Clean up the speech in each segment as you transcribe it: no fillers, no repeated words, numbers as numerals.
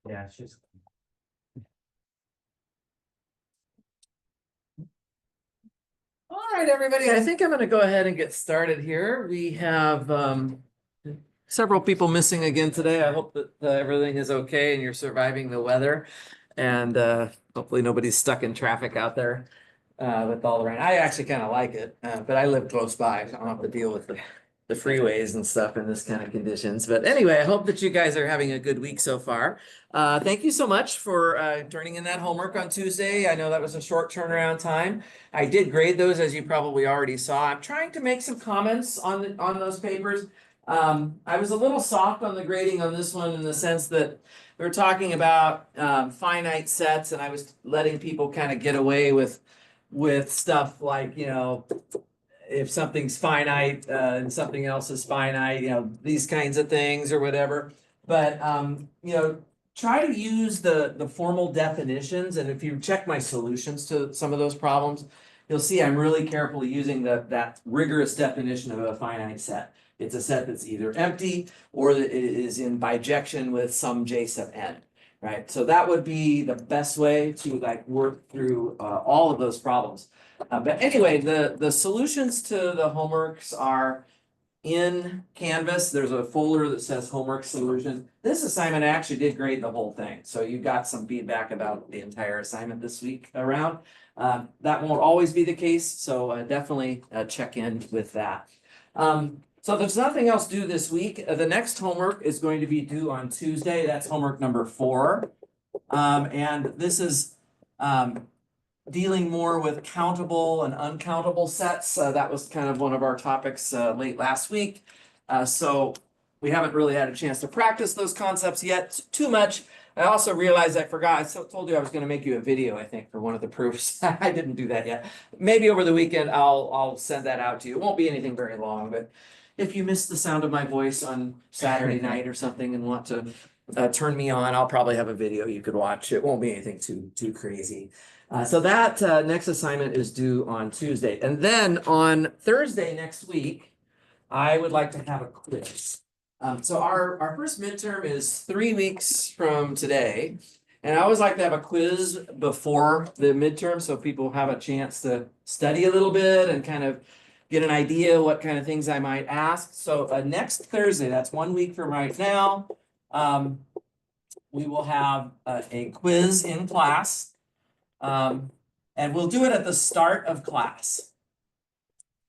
Yeah, she's. All right, everybody, I think I'm gonna go ahead and get started here. We have several people missing again today. I hope that everything is okay and you're surviving the weather. And hopefully nobody's stuck in traffic out there with all the rain. I actually kind of like it, but I live close by, so I don't have to deal with the freeways and stuff in this kind of conditions. But anyway, I hope that you guys are having a good week so far. Thank you so much for turning in that homework on Tuesday. I know that was a short turnaround time. I did grade those, as you probably already saw. I'm trying to make some comments on those papers. I was a little soft on the grading on this one in the sense that we were talking about finite sets, and I was letting people kind of get away with stuff like, if something's finite and something else is finite, these kinds of things or whatever. But try to use the formal definitions, and if you check my solutions to some of those problems, you'll see I'm really carefully using that rigorous definition of a finite set. It's a set that's either empty or that it is in bijection with some j sub n, right? So that would be the best way to work through all of those problems. But anyway, the solutions to the homeworks are in Canvas. There's a folder that says homework solution. This assignment I actually did grade the whole thing, so you got some feedback about the entire assignment this week around. That won't always be the case, so definitely check in with that. So there's nothing else due this week. The next homework is going to be due on Tuesday. That's homework number 4. And this is dealing more with countable and uncountable sets. That was kind of one of our topics late last week. So we haven't really had a chance to practice those concepts yet too much. I also realized I forgot. I told you I was going to make you a video, I think, for one of the proofs. I didn't do that yet. Maybe over the weekend I'll send that out to you. It won't be anything very long, but if you miss the sound of my voice on Saturday night or something and want to turn me on, I'll probably have a video you could watch. It won't be anything too crazy. So that next assignment is due on Tuesday. And then on Thursday next week, I would like to have a quiz. So our first midterm is 3 weeks from today. And I always like to have a quiz before the midterm so people have a chance to study a little bit and kind of get an idea what kind of things I might ask. So next Thursday, that's 1 week from right now, we will have a quiz in class. And we'll do it at the start of class.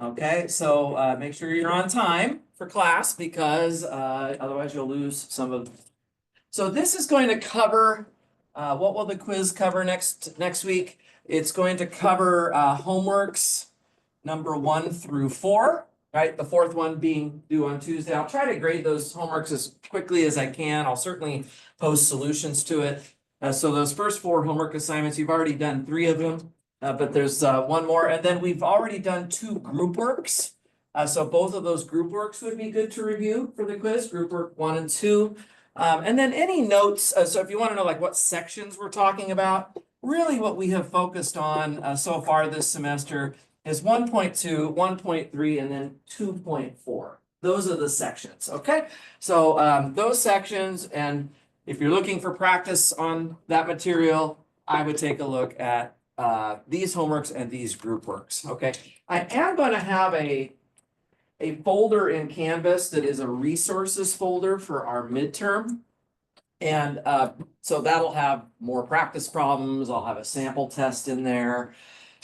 Okay, so make sure you're on time for class because otherwise you'll lose some of. So this is going to cover, what will the quiz cover next week? It's going to cover homeworks number 1 through 4, right? The 4th one being due on Tuesday. I'll try to grade those homeworks as quickly as I can. I'll certainly post solutions to it. So those first 4 homework assignments, you've already done 3 of them, but there's 1 more. And then we've already done 2 group works. So both of those group works would be good to review for the quiz, group work 1 and 2. And then any notes, so if you want to know what sections we're talking about, really what we have focused on so far this semester is 1.2, 1.3, and then 2.4. Those are the sections, okay? So those sections, and if you're looking for practice on that material, I would take a look at these homeworks and these group works, okay? I am going to have a folder in Canvas that is a resources folder for our midterm. And so that'll have more practice problems. I'll have a sample test in there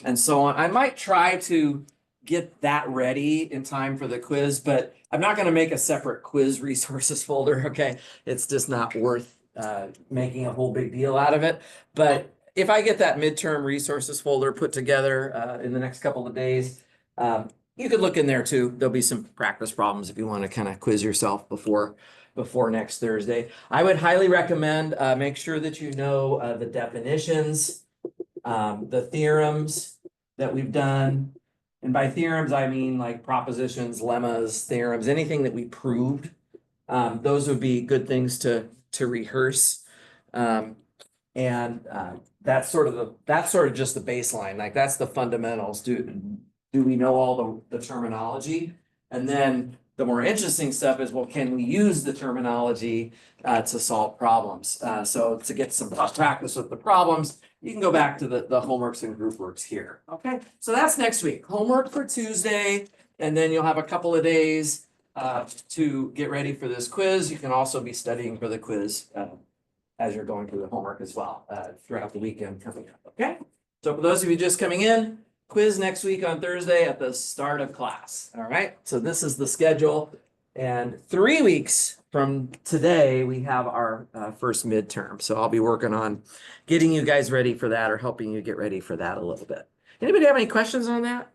and so on. I might try to get that ready in time for the quiz, but I'm not going to make a separate quiz resources folder, okay? It's just not worth making a whole big deal out of it. But if I get that midterm resources folder put together in the next couple of days, you could look in there too. There'll be some practice problems if you want to kind of quiz yourself before next Thursday. I would highly recommend make sure that you know the definitions, the theorems that we've done. And by theorems, I mean like propositions, lemmas, theorems, anything that we proved. Those would be good things to rehearse. And that's sort of just the baseline. Like that's the fundamentals. Do we know all the terminology? And then The more interesting stuff is, well, can we use the terminology to solve problems? So to get some practice with the problems, you can go back to the homeworks and group works here. Okay, so that's next week. Homework for Tuesday, and then you'll have a couple of days to get ready for this quiz. You can also be studying for the quiz as you're going through the homework as well throughout the weekend coming up. Okay, so for those of you just coming in, quiz next week on Thursday at the start of class. All right, so this is the schedule. And 3 weeks from today, we have our first midterm. So I'll be working on getting you guys ready for that or helping you get ready for that a little bit. Anybody have any questions on that?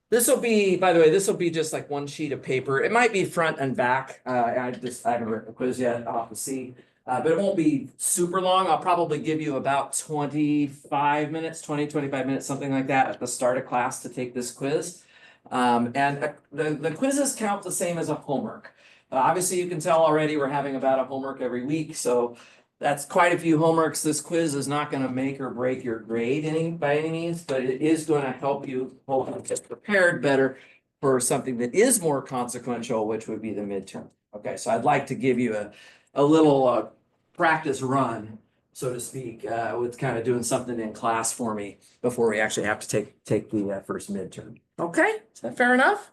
This will be, by the way, this will be just like one sheet of paper. It might be front and back. I haven't written the quiz yet. I'll have to see. But it won't be super long. I'll probably give you about 25 minutes, 25 minutes, something like that at the start of class to take this quiz. And the quizzes count the same as a homework. Obviously, you can tell already we're having about a homework every week. So that's quite a few homeworks. This quiz is not going to make or break your grade by any means, but it is going to help you hopefully get prepared better for something that is more consequential, which would be the midterm. Okay, so I'd like to give you a little practice run, so to speak, with kind of doing something in class for me before we actually have to take the first midterm. Okay, is that fair enough?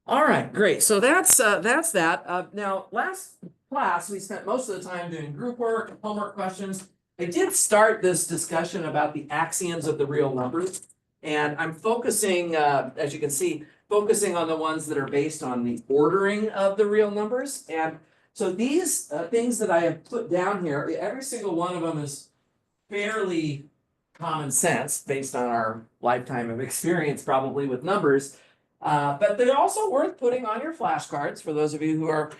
All right, great. So that's that. Now, last class, we spent most of the time doing group work and homework questions. I did start this discussion about the axioms of the real numbers, and I'm focusing, as you can see, focusing on the ones that are based on the ordering of the real numbers. And so these things that I have put down here, every single one of them is fairly common sense based on our lifetime of experience probably with numbers. But they're also worth putting on your flashcards for those of you who are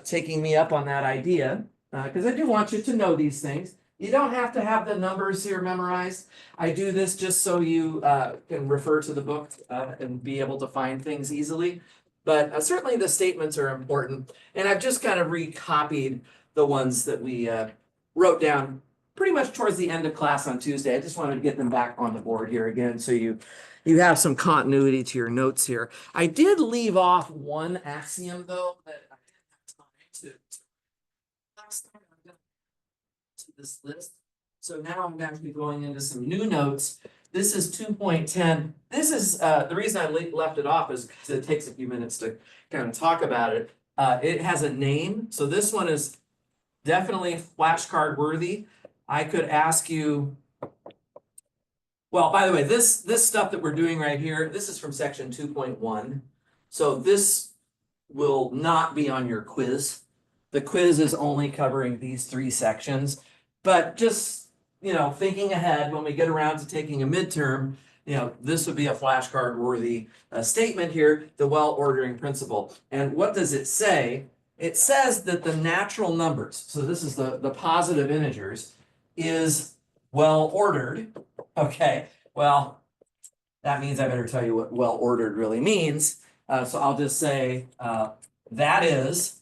taking me up on that idea, because I do want you to know these things. You don't have to have the numbers here memorized. I do this just so you can refer to the book and be able to find things easily. But certainly the statements are important. And I've just kind of recopied the ones that we wrote down pretty much towards the end of class on Tuesday. I just wanted to get them back on the board here again so you have some continuity to your notes here. I did leave off one axiom though that I didn't have time to last time I'm going to this list. So now I'm actually going into some new notes. This is 2.10. This is the reason I left it off is because it takes a few minutes to kind of talk about it. It has a name. So this one is definitely flashcard worthy. I could ask you, well, by the way, this stuff that we're doing right here, this is from section 2.1. So this will not be on your quiz. The quiz is only covering these 3 sections, but just, you know, thinking ahead when we get around to taking a midterm, you know, this would be a flashcard worthy statement here, the well ordering principle. And what does it say? It says that the natural numbers, so this is the positive integers, is well ordered. Okay, well, that means I better tell you what well ordered really means. So I'll just say that is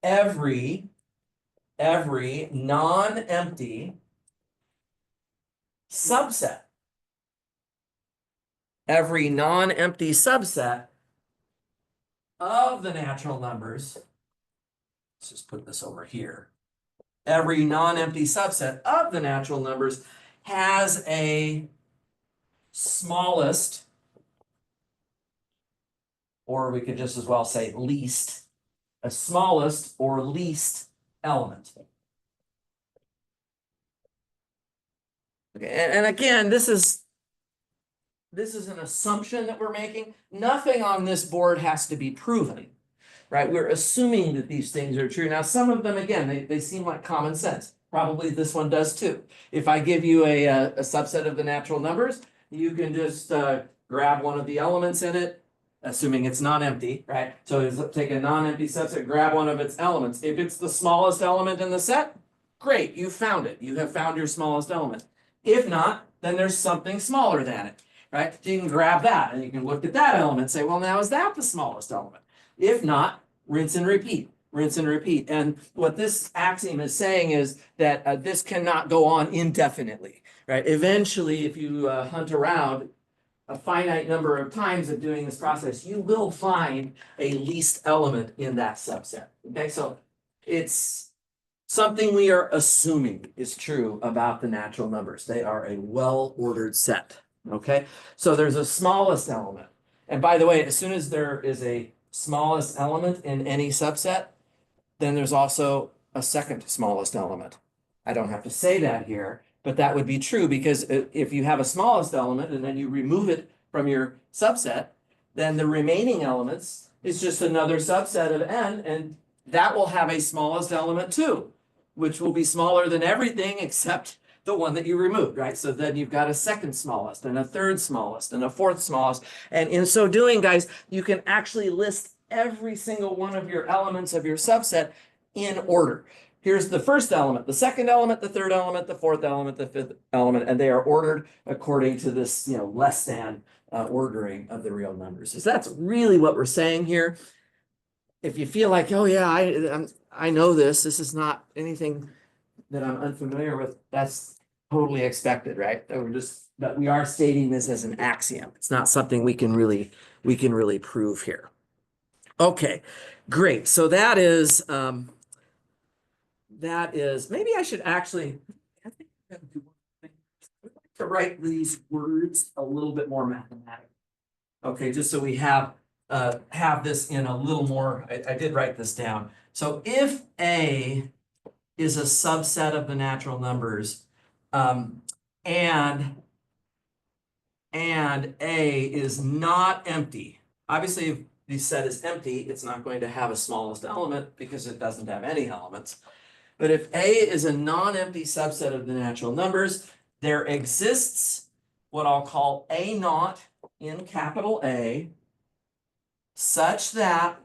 every non-empty subset. Every non-empty subset of the natural numbers. Let's just put this over here. Every non-empty subset of the natural numbers has a smallest, or we could just as well say least, a smallest or least element. Okay, and again, this is an assumption that we're making. Nothing on this board has to be proven, right? We're assuming that these things are true. Now, some of them, again, they seem like common sense. Probably this one does too. If I give you a subset of the natural numbers, you can just grab one of the elements in it, assuming it's non-empty, right? So take a non-empty subset, grab one of its elements. If it's the smallest element in the set, great, you found it. You have found your smallest element. If not, then there's something smaller than it, right? So you can grab that and you can look at that element and say, well, now is that the smallest element? If not, rinse and repeat, rinse and repeat. And what this axiom is saying is that this cannot go on indefinitely, right? Eventually, if you hunt around, a finite number of times of doing this process, you will find a least element in that subset. Okay, so it's something we are assuming is true about the natural numbers. They are a well-ordered set. Okay, so there's a smallest element. And by the way, as soon as there is a smallest element in any subset, then there's also a second smallest element. I don't have to say that here, but that would be true because if you have a smallest element and then you remove it from your subset, then the remaining elements is just another subset of n, and that will have a smallest element too, which will be smaller than everything except the one that you removed, right? So then you've got a second smallest and a third smallest and a fourth smallest. And in so doing, guys, you can actually list every single one of your elements of your subset in order. Here's the first element, the second element, the third element, the fourth element, the fifth element, and they are ordered according to this, less than ordering of the real numbers. So that's really what we're saying here. If you feel like, oh yeah, I know this is not anything that I'm unfamiliar with, that's totally expected, right? That we are stating this as an axiom. It's not something we can really prove here. Okay, great. So that is maybe I should actually, I think I'm gonna do one thing. I'd like to write these words a little bit more mathematically. Okay, just so we have this in a little more, I did write this down. So if A is a subset of the natural numbers, and A is not empty. Obviously, if the set is empty, it's not going to have a smallest element because it doesn't have any elements. But if A is a non-empty subset of the natural numbers, there exists what I'll call A naught in capital A, such that,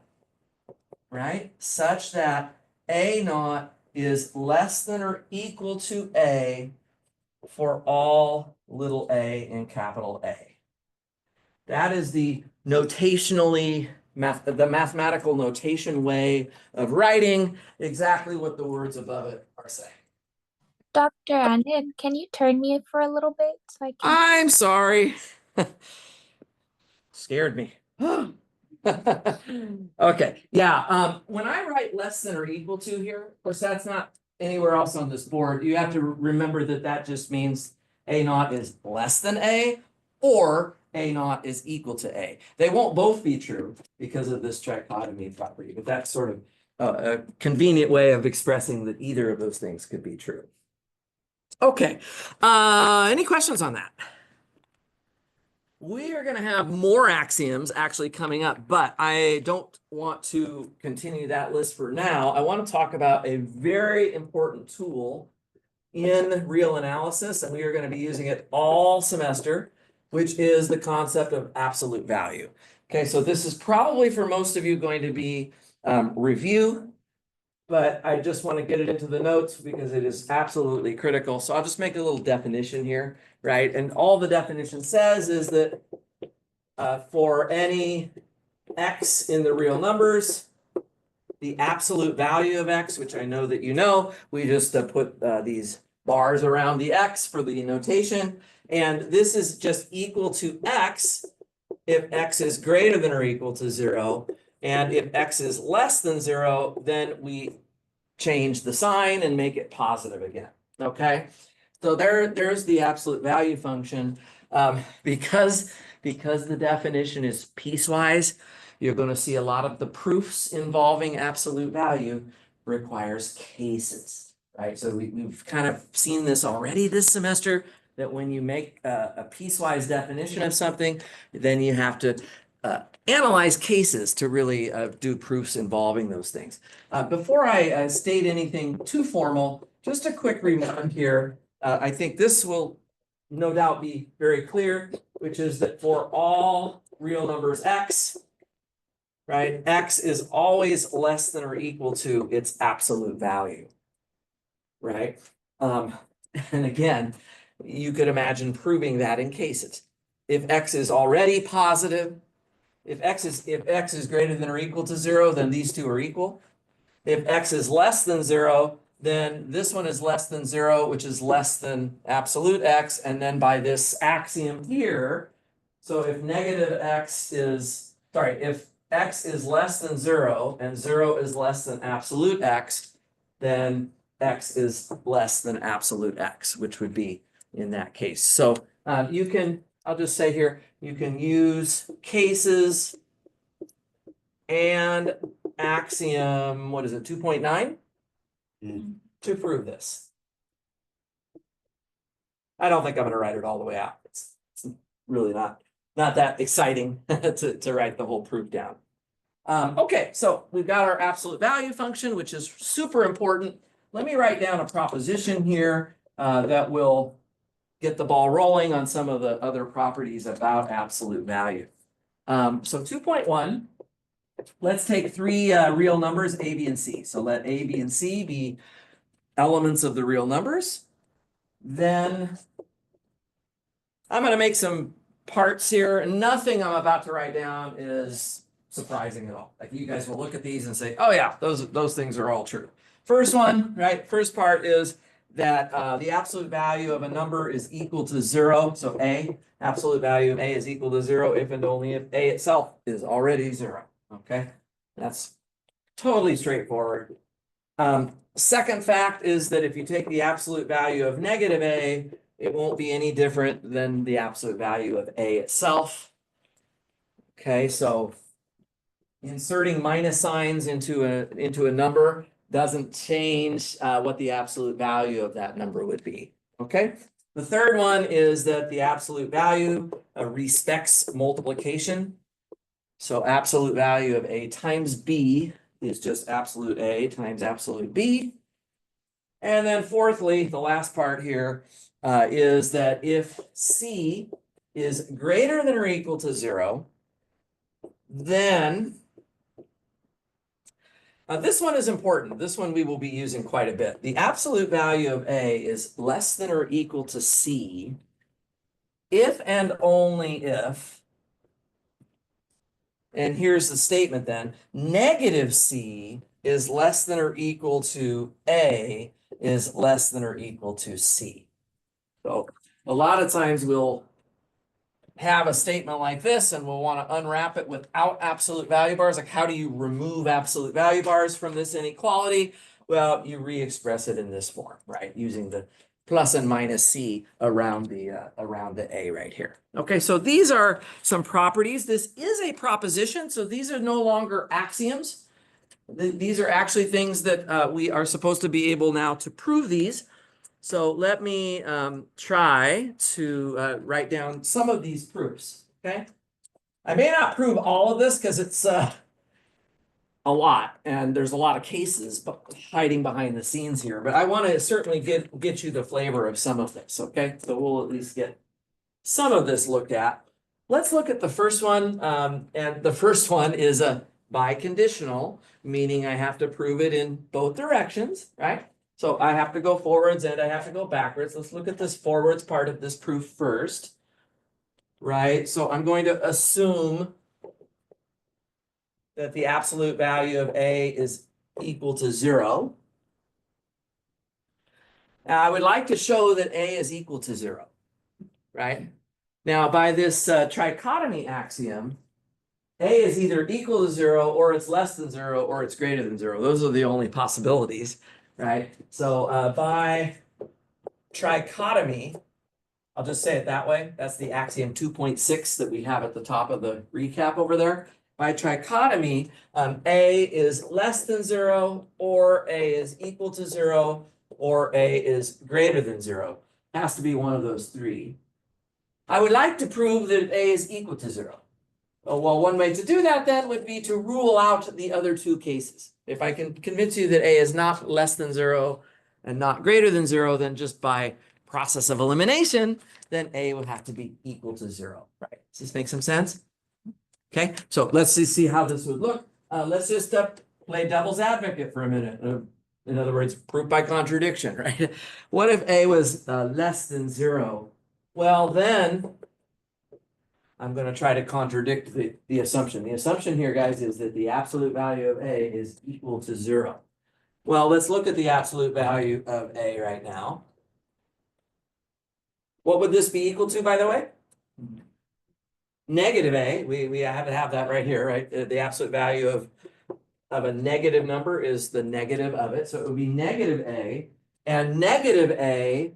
right, such that A naught is less than or equal to A for all little a in capital A. That is the the mathematical notation way of writing exactly what the words above it are saying. Dr. Anand, can you turn me for a little bit so I can? I'm sorry. Scared me. Okay, yeah. When I write less than or equal to here, of course, that's not anywhere else on this board. You have to remember that just means A naught is less than A or A naught is equal to A. They won't both be true because of this trichotomy property, but that's sort of a convenient way of expressing that either of those things could be true. Okay, any questions on that? We are going to have more axioms actually coming up, but I don't want to continue that list for now. I want to talk about a very important tool in real analysis, and we are going to be using it all semester, which is the concept of absolute value. Okay, so this is probably for most of you going to be review, but I just want to get it into the notes because it is absolutely critical. So I'll just make a little definition here, right? And all the definition says is that for any x in the real numbers, the absolute value of x, which I know that you know, we just put these bars around the x for the notation. And this is just equal to x if x is greater than or equal to 0. And if x is less than 0, then we change the sign and make it positive again. Okay, so there's the absolute value function. Because the definition is piecewise, you're going to see a lot of the proofs involving absolute value requires cases, right? So we've kind of seen this already this semester, that when you make a piecewise definition of something, then you have to analyze cases to really do proofs involving those things. Before I state anything too formal, just a quick remark here. I think this will no doubt be very clear, which is that for all real numbers x, right, x is always less than or equal to its absolute value, right? And again, you could imagine proving that in cases. If x is already positive, if x is greater than or equal to 0, then these two are equal. If x is less than 0, then this one is less than 0, which is less than absolute x. And then by this axiom here, So if negative x is, sorry, if x is less than 0 and 0 is less than absolute x, then x is less than absolute x, which would be in that case. So you can, I'll just say here, you can use cases and axiom, what is it, 2.9? To prove this. I don't think I'm going to write it all the way out. It's really not that exciting to write the whole proof down. Okay, so we've got our absolute value function, which is super important. Let me write down a proposition here that will get the ball rolling on some of the other properties about absolute value. So 2.1, let's take three real numbers, a, b, and c. So let a, b, and c be elements of the real numbers. Then I'm going to make some parts here. Nothing I'm about to write down is surprising at all. Like you guys will look at these and say, oh yeah, those things are all true. First one, right? First part is that the absolute value of a number is equal to 0. So a, absolute value of a is equal to 0 if and only if a itself is already 0. Okay, that's totally straightforward. Second fact is that if you take the absolute value of negative a, it won't be any different than the absolute value of a itself. Okay, so inserting minus signs into a number doesn't change what the absolute value of that number would be. Okay, the third one is that the absolute value respects multiplication. So absolute value of a times b is just absolute a times absolute b. And then fourthly, the last part here is that if c is greater than or equal to 0, then this one is important. This one we will be using quite a bit. The absolute value of a is less than or equal to c if and only if, and here's the statement then, negative c is less than or equal to a is less than or equal to c. So a lot of times we'll have a statement like this and we'll want to unwrap it without absolute value bars. Like how do you remove absolute value bars from this inequality? Well, you re-express it in this form, right? Using the plus and minus c around the a right here. Okay, so these are some properties. This is a proposition, so these are no longer axioms. These are actually things that we are supposed to be able now to prove these. So let me try to write down some of these proofs, okay? I may not prove all of this because it's a lot, and there's a lot of cases hiding behind the scenes here, but I want to certainly get you the flavor of some of this, okay? So we'll at least get some of this looked at. Let's look at the first one, and the first one is a biconditional, meaning I have to prove it in both directions, right? So I have to go forwards and I have to go backwards. Let's look at this forwards part of this proof first, right? So I'm going to assume that the absolute value of a is equal to 0. Now I would like to show that a is equal to 0, right? Now by this trichotomy axiom, a is either equal to 0 or it's less than 0 or it's greater than 0. Those are the only possibilities. Right, so by trichotomy, I'll just say it that way. That's the axiom 2.6 that we have at the top of the recap over there. By trichotomy, a is less than 0, or a is equal to 0, or a is greater than 0. It has to be one of those three. I would like to prove that a is equal to 0. Well, one way to do that then would be to rule out the other two cases. If I can convince you that a is not less than 0 and not greater than 0, then just by process of elimination, then a would have to be equal to 0, right? Does this make some sense? Okay, so let's see how this would look. Let's just play devil's advocate for a minute. In other words, proof by contradiction, right? What if a was less than 0? Well, then I'm going to try to contradict the assumption. The assumption here, guys, is that the absolute value of a is equal to 0. Well, let's look at the absolute value of a right now. What would this be equal to, by the way? negative a, we have to have that right here, right? The absolute value of a negative number is the negative of it, so it would be negative a, and negative a,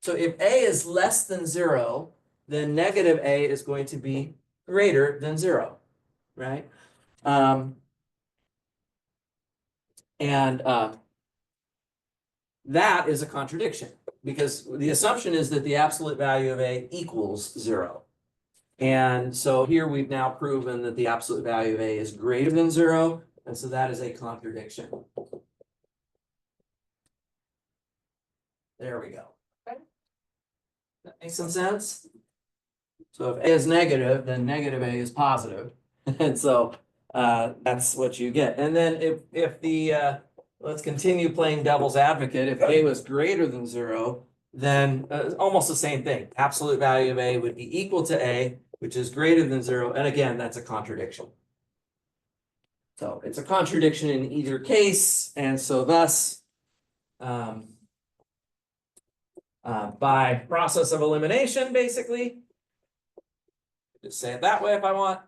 so if a is less than 0, then negative a is going to be greater than 0, right? And that is a contradiction, because the assumption is that the absolute value of a equals 0. And so here we've now proven that the absolute value of a is greater than 0, and so that is a contradiction. There we go. Okay. That makes some sense? So if a is negative, then negative a is positive. And so that's what you get. And then if the let's continue playing devil's advocate. If a was greater than 0, then almost the same thing. Absolute value of a would be equal to a, which is greater than 0. And again, that's a contradiction. So it's a contradiction in either case. And so thus, by process of elimination, basically, just say it that way if I want.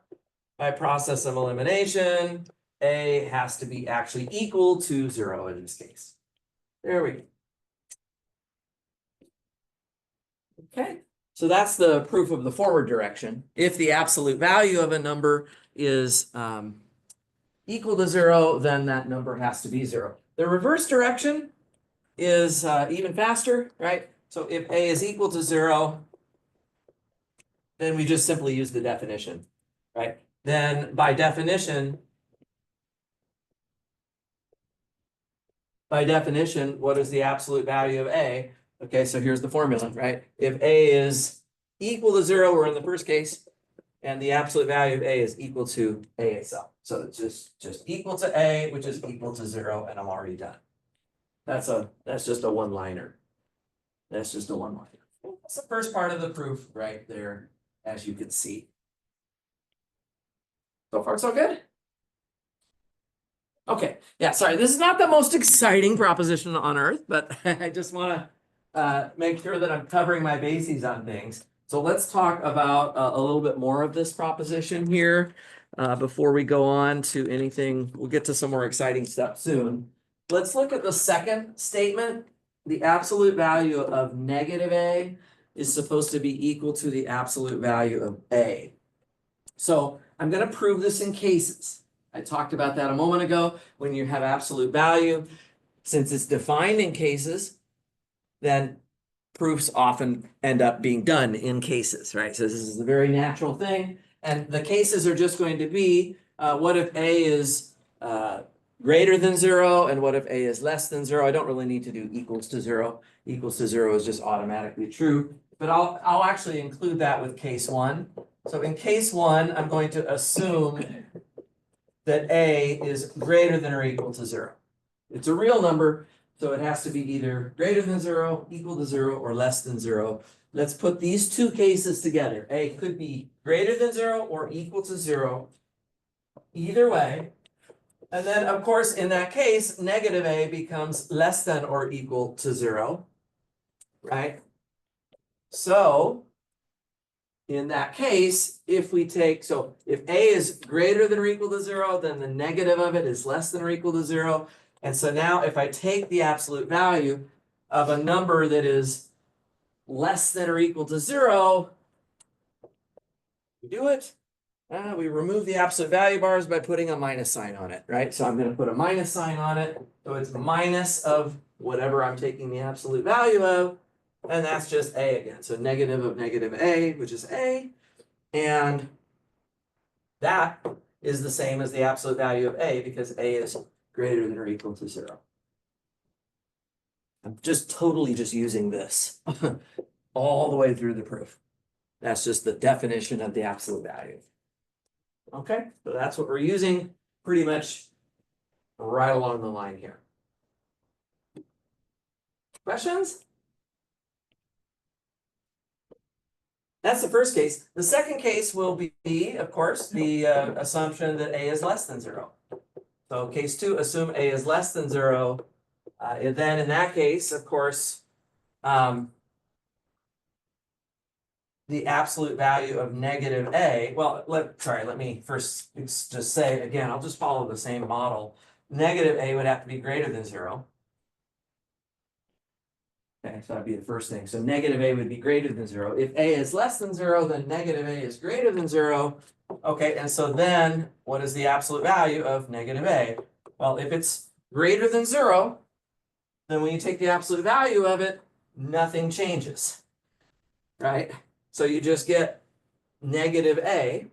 By process of elimination, a has to be actually equal to 0 in this case. There we go. Okay, so that's the proof of the forward direction. If the absolute value of a number is equal to 0, then that number has to be 0. The reverse direction is even faster, right? So if a is equal to 0, then we just simply use the definition, right? Then by definition, what is the absolute value of a? Okay, so here's the formula, right? If a is equal to 0, we're in the first case, and the absolute value of a is equal to a itself. So it's just equal to a, which is equal to 0, and I'm already done. That's just a one-liner. That's just a one-liner. That's the first part of the proof right there, as you can see. So far, so good? Okay, yeah, sorry, this is not the most exciting proposition on earth, but I just want to make sure that I'm covering my bases on things. So let's talk about a little bit more of this proposition here before we go on to anything. We'll get to some more exciting stuff soon. Let's look at the second statement. The absolute value of negative a is supposed to be equal to the absolute value of a. So I'm going to prove this in cases. I talked about that a moment ago. When you have absolute value, since it's defined in cases, then proofs often end up being done in cases, right? So this is a very natural thing. And the cases are just going to be, what if a is greater than 0, and what if a is less than 0? I don't really need to do equals to 0. Equals to 0 is just automatically true. But I'll actually include that with case 1. So in case 1, I'm going to assume that a is greater than or equal to 0. It's a real number, so it has to be either greater than 0, equal to 0, or less than 0. Let's put these two cases together. A could be greater than 0 or equal to 0, either way. And then, of course, in that case, negative a becomes less than or equal to 0, right? So in that case, if we take, so if a is greater than or equal to 0, then the negative of it is less than or equal to 0. And so now if I take the absolute value of a number that is less than or equal to 0, we do it. We remove the absolute value bars by putting a minus sign on it, right? So I'm going to put a minus sign on it. So it's minus of whatever I'm taking the absolute value of. And that's just a again. So negative of negative a, which is a. And that is the same as the absolute value of a, because a is greater than or equal to 0. I'm just totally just using this all the way through the proof. That's just the definition of the absolute value. Okay, so that's what we're using pretty much right along the line here. Questions? That's the first case. The second case will be, of course, the assumption that a is less than 0. So case 2, assume a is less than 0. And then in that case, of course, the absolute value of negative A, well, let me first just say again, I'll just follow the same model. Negative A would have to be greater than 0. Okay, so that'd be the first thing. So negative A would be greater than 0. If A is less than 0, then negative A is greater than 0. Okay, and so then what is the absolute value of negative A? Well, if it's greater than 0, then when you take the absolute value of it, nothing changes, right? So you just get negative A,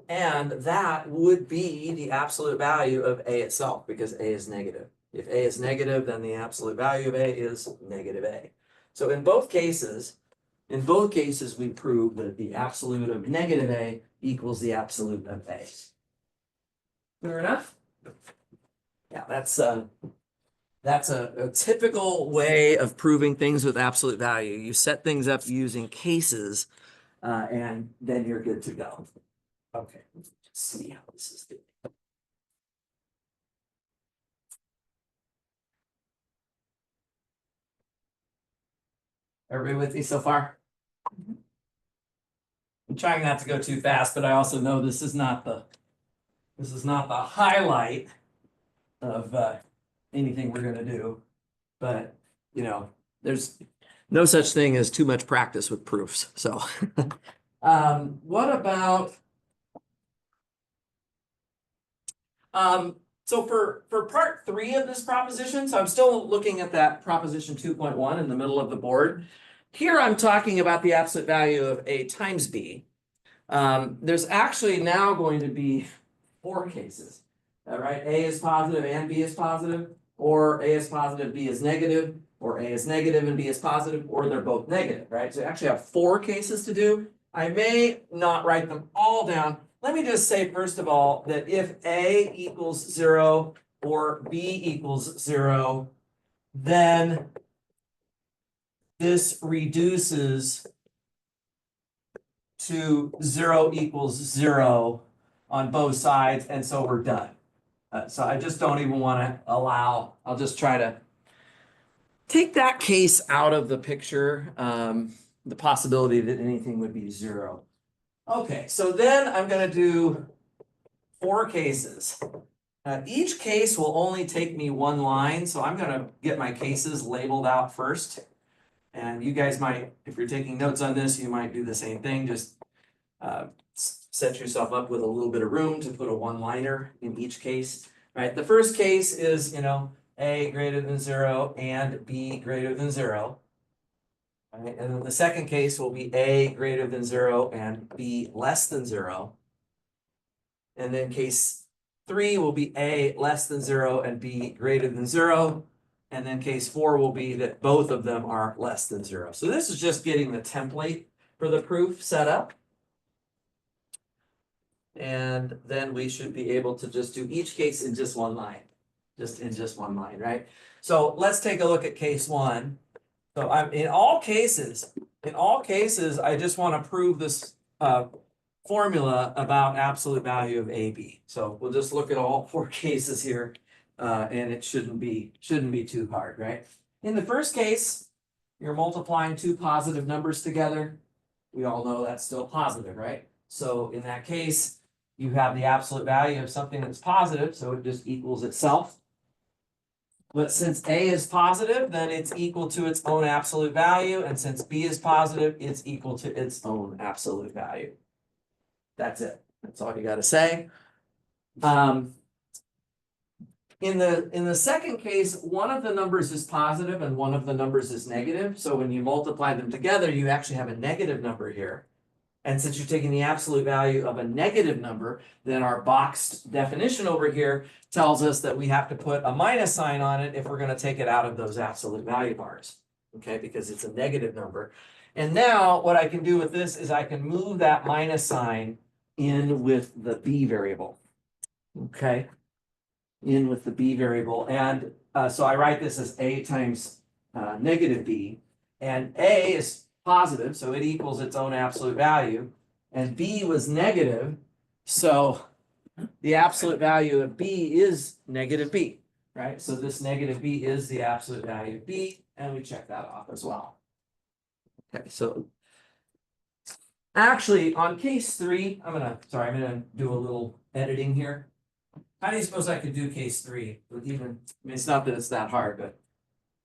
and that would be the absolute value of A itself, because A is negative. If A is negative, then the absolute value of A is negative A. So in both cases, we prove that the absolute of negative A equals the absolute of A. Clear enough? Yeah, that's a typical way of proving things with absolute value. You set things up using cases, and then you're good to go. Okay, let's see how this is doing. Everybody with me so far? I'm trying not to go too fast, but I also know this is not the highlight of anything we're gonna do. But you know, there's no such thing as too much practice with proofs. So what about so for part 3 of this proposition, so I'm still looking at that proposition 2.1 in the middle of the board. Here I'm talking about the absolute value of A times B. There's actually now going to be 4 cases, right? A is positive and B is positive, or A is positive, B is negative, or A is negative and B is positive, or they're both negative, right? So you actually have 4 cases to do. I may not write them all down. Let me just say, first of all, that if A equals 0 or B equals 0, then this reduces to 0 equals 0 on both sides, and so we're done. So I just don't even want to allow, I'll just try to take that case out of the picture, the possibility that anything would be 0. Okay, so then I'm going to do 4 cases. Each case will only take me 1 line, so I'm going to get my cases labeled out first. And you guys might, if you're taking notes on this, you might do the same thing. Just set yourself up with a little bit of room to put a 1-liner in each case. Right? The first case is, A greater than 0 and B greater than 0. Right? And then the second case will be A greater than 0 and B less than 0. And then case 3 will be A less than 0 and B greater than 0. And then case 4 will be that both of them are less than 0. So this is just getting the template for the proof set up. And then we should be able to just do each case in just 1 line. Just in just 1 line, right? So let's take a look at case 1. So in all cases, I just want to prove this formula about absolute value of AB. So we'll just look at all 4 cases here, and it shouldn't be too hard, right? In the first case, you're multiplying 2 positive numbers together. We all know that's still positive, right? So in that case, you have the absolute value of something that's positive, so it just equals itself. But since A is positive, then it's equal to its own absolute value. And since B is positive, it's equal to its own absolute value. That's it. That's all you got to say. In the second case, one of the numbers is positive and one of the numbers is negative. So when you multiply them together, you actually have a negative number here. And since you're taking the absolute value of a negative number, then our boxed definition over here tells us that we have to put a minus sign on it if we're going to take it out of those absolute value bars. Okay, because it's a negative number. And now what I can do with this is I can move that minus sign in with the B variable. Okay, in with the B variable. And so I write this as A times negative B. And A is positive, so it equals its own absolute value. And B was negative, so the absolute value of B is negative B, right? So this negative B is the absolute value of B, and we check that off as well. Okay, so actually on case 3, I'm gonna do a little editing here. How do you suppose I could do case 3 with even, I mean, it's not that it's that hard, but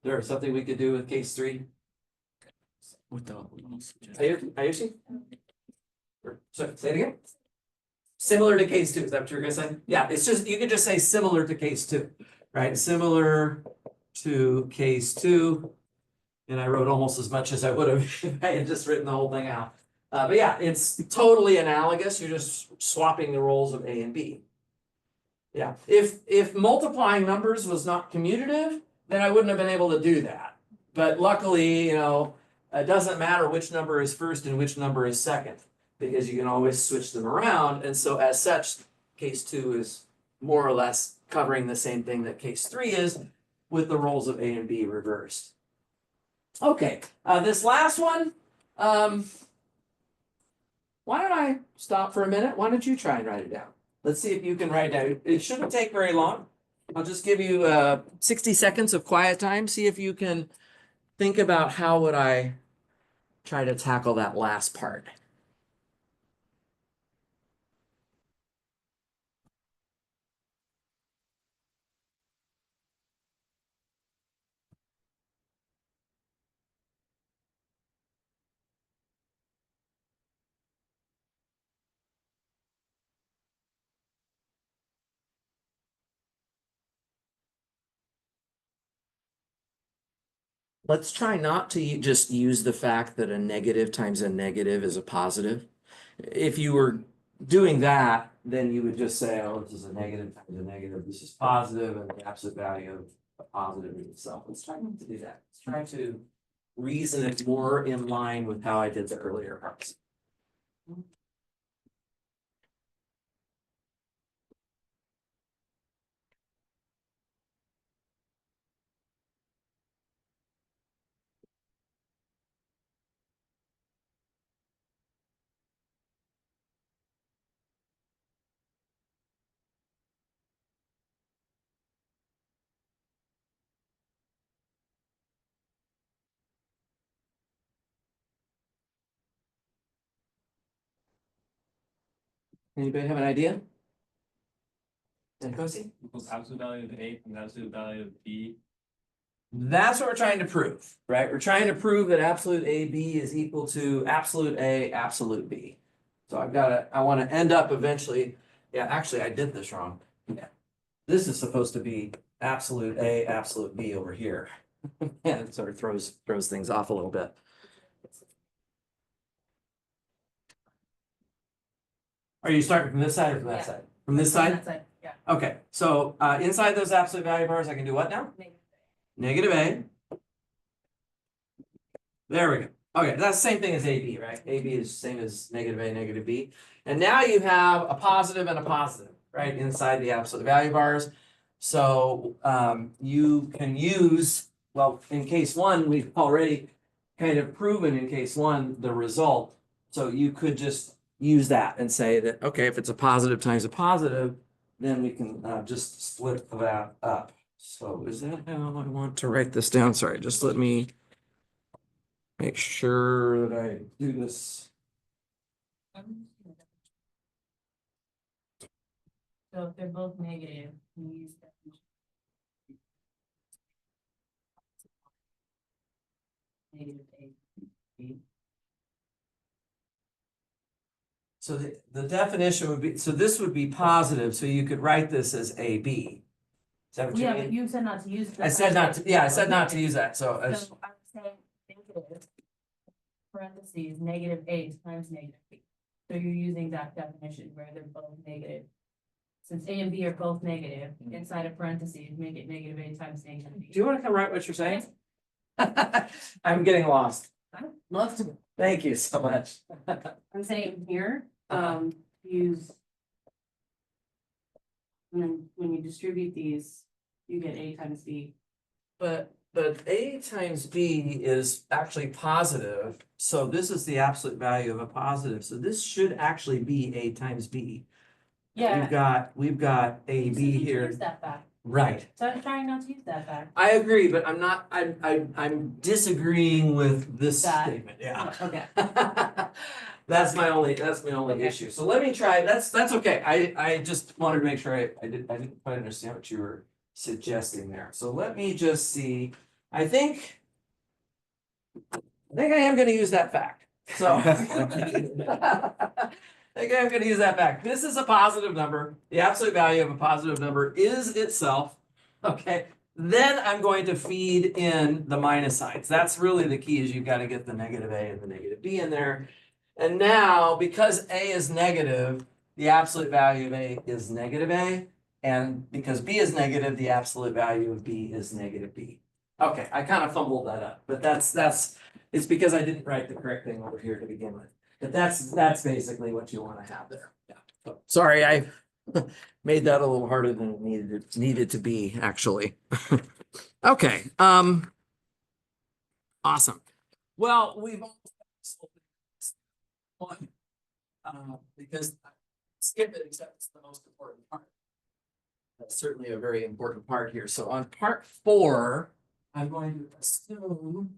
there's something we could do with case 3? With the Ayushi? So, say it again? Similar to case 2, is that what you're gonna say? Yeah, it's just, you could just say similar to case 2, right? Similar to case 2. And I wrote almost as much as I would have if I had just written the whole thing out. But yeah, it's totally analogous. You're just swapping the roles of A and B. Yeah, if multiplying numbers was not commutative, then I wouldn't have been able to do that. But luckily, you know, it doesn't matter which number is first and which number is second, because you can always switch them around. And so as such, case 2 is more or less covering the same thing that case 3 is, with the roles of A and B reversed. Okay, this last one, why don't I stop for a minute? Why don't you try and write it down? Let's see if you can write it down. It shouldn't take very long. I'll just give you 60 seconds of quiet time. See if you can think about how would I try to tackle that last part. Let's try not to just use the fact that a negative times a negative is a positive. If you were doing that, then you would just say, oh, this is a negative times a negative, this is positive, and the absolute value of a positive is itself. Let's try not to do that. Let's try to reason it more in line with how I did the earlier parts. Anybody have an idea? Nkosi? equals absolute value of A and absolute value of B. That's what we're trying to prove, right? We're trying to prove that absolute AB is equal to absolute A, absolute B. So I want to end up eventually, yeah, actually I did this wrong. Yeah. This is supposed to be absolute A, absolute B over here. And it sort of throws things off a little bit. Are you starting from this side or from that side? From this side? Yeah. Okay, so inside those absolute value bars, I can do what now? Negative A. There we go. Okay, that's the same thing as AB, right? AB is the same as negative A, negative B. And now you have a positive and a positive, right? Inside the absolute value bars. So you can use, well, in case 1, we've already kind of proven in case 1 the result. So you could just use that and say that, okay, if it's a positive times a positive, then we can just split that up. So is that how I want to write this down? Sorry, just let me make sure that I do this. So if they're both negative, we use that. Negative A. So the definition would be, so this would be positive, so you could write this as AB. Is that what you Yeah, but mean? you said not to use. I said not to, yeah, I said not to use that, so. So I'm saying negative, parentheses, negative A times negative B. So you're using that definition where they're both negative. Since A and B are both negative, inside of parentheses, make it negative A times negative B. Do you want to come write what you're saying? I'm getting lost. I'd love to. Thank you so much. I'm saying here, Uh-huh. use. When you distribute these, you get A times B. But A times B is actually positive, so this is the absolute value of a positive, so this should actually be A times B. Yeah. We've got AB So you here. use that back. Right. So I'm trying not to use that fact. I agree, but I'm not, I'm disagreeing with this That. statement, yeah. Okay. That's my only Okay. issue. So let me try, that's okay. I just wanted to make sure I didn't quite understand what you were suggesting there. So let me just see, I think I am gonna use that fact, so. I think I'm gonna use that fact. This is a positive number. The absolute value of a positive number is itself, okay? Then I'm going to feed in the minus signs. That's really the key, is you've got to get the negative A and the negative B in there. And now, because A is negative, the absolute value of A is negative A. And because B is negative, the absolute value of B is negative B. Okay, I kind of fumbled that up, but it's because I didn't write the correct thing over here to begin with. But that's basically what you want to have there. Yeah. So, sorry, I made that a little harder than it needed to be, actually. Okay, awesome. Well, we've one, because skip it, except it's the most important part. That's certainly a very important part here. So on part 4, I'm going to assume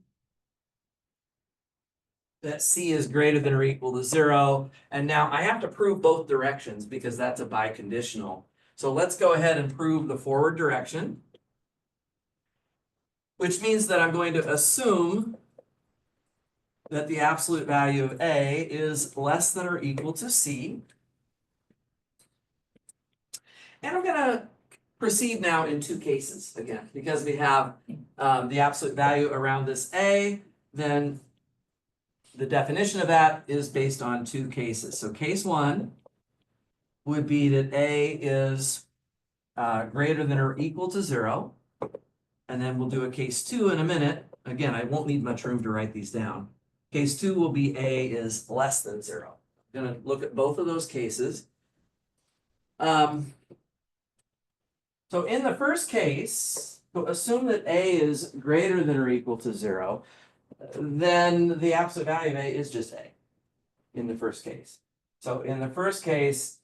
that C is greater than or equal to 0. And now I have to prove both directions because that's a biconditional. So let's go ahead and prove the forward direction, which means that I'm going to assume that the absolute value of A is less than or equal to C. And I'm going to proceed now in 2 cases again, because we have the absolute value around this A, then the definition of that is based on 2 cases. So case 1 would be that A is greater than or equal to 0. And then we'll do a case 2 in a minute. Again, I won't need much room to write these down. Case 2 will be A is less than 0. I'm going to look at both of those cases. So in the first case, so assume that A is greater than or equal to 0. Then the absolute value of A is just A in the first case. So in the first case,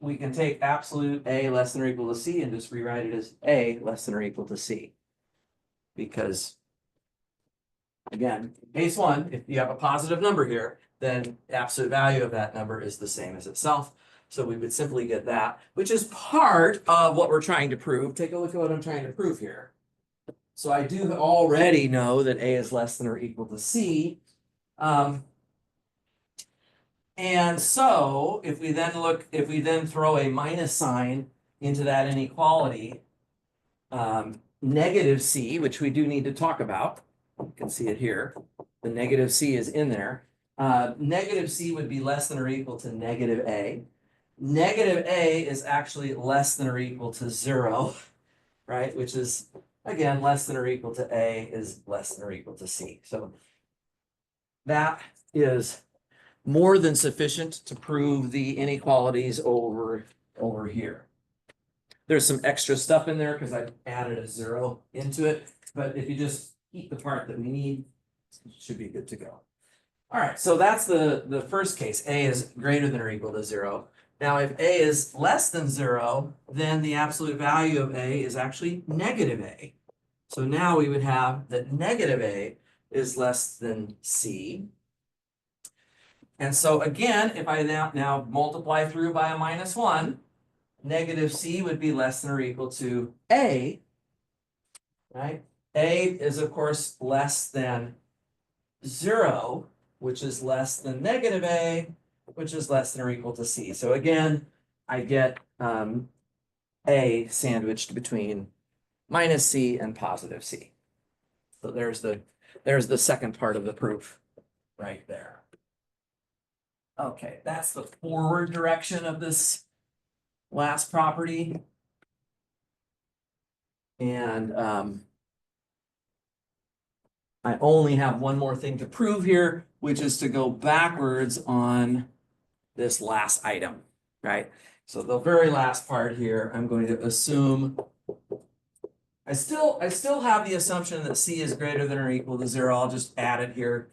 we can take absolute A less than or equal to C and just rewrite it as A less than or equal to C. Because, again, case 1, if you have a positive number here, then the absolute value of that number is the same as itself. So we would simply get that, which is part of what we're trying to prove. Take a look at what I'm trying to prove here. So I do already know that A is less than or equal to C. And so if we then throw a minus sign into that inequality, negative C, which we do need to talk about, you can see it here. The negative C is in there. Negative C would be less than or equal to negative A. Negative A is actually less than or equal to 0, right? Which is, again, less than or equal to A is less than or equal to C. So that is more than sufficient to prove the inequalities over here. There's some extra stuff in there because I added a 0 into it, but if you just keep the part that we need, it should be good to go. All right, so that's the first case. A is greater than or equal to 0. Now, if A is less than 0, then the absolute value of A is actually negative A. So now we would have that negative A is less than C. And so again, if I now multiply through by a -1, negative C would be less than or equal to A, right? A is, of course, less than 0, which is less than negative A, which is less than or equal to C. So again, I get A sandwiched between -C and positive C. So there's the second part of the proof right there. Okay, that's the forward direction of this last property. And I only have one more thing to prove here, which is to go backwards on this last item, right? So the very last part here, I'm going to assume I still have the assumption that C is greater than or equal to 0. I'll just add it here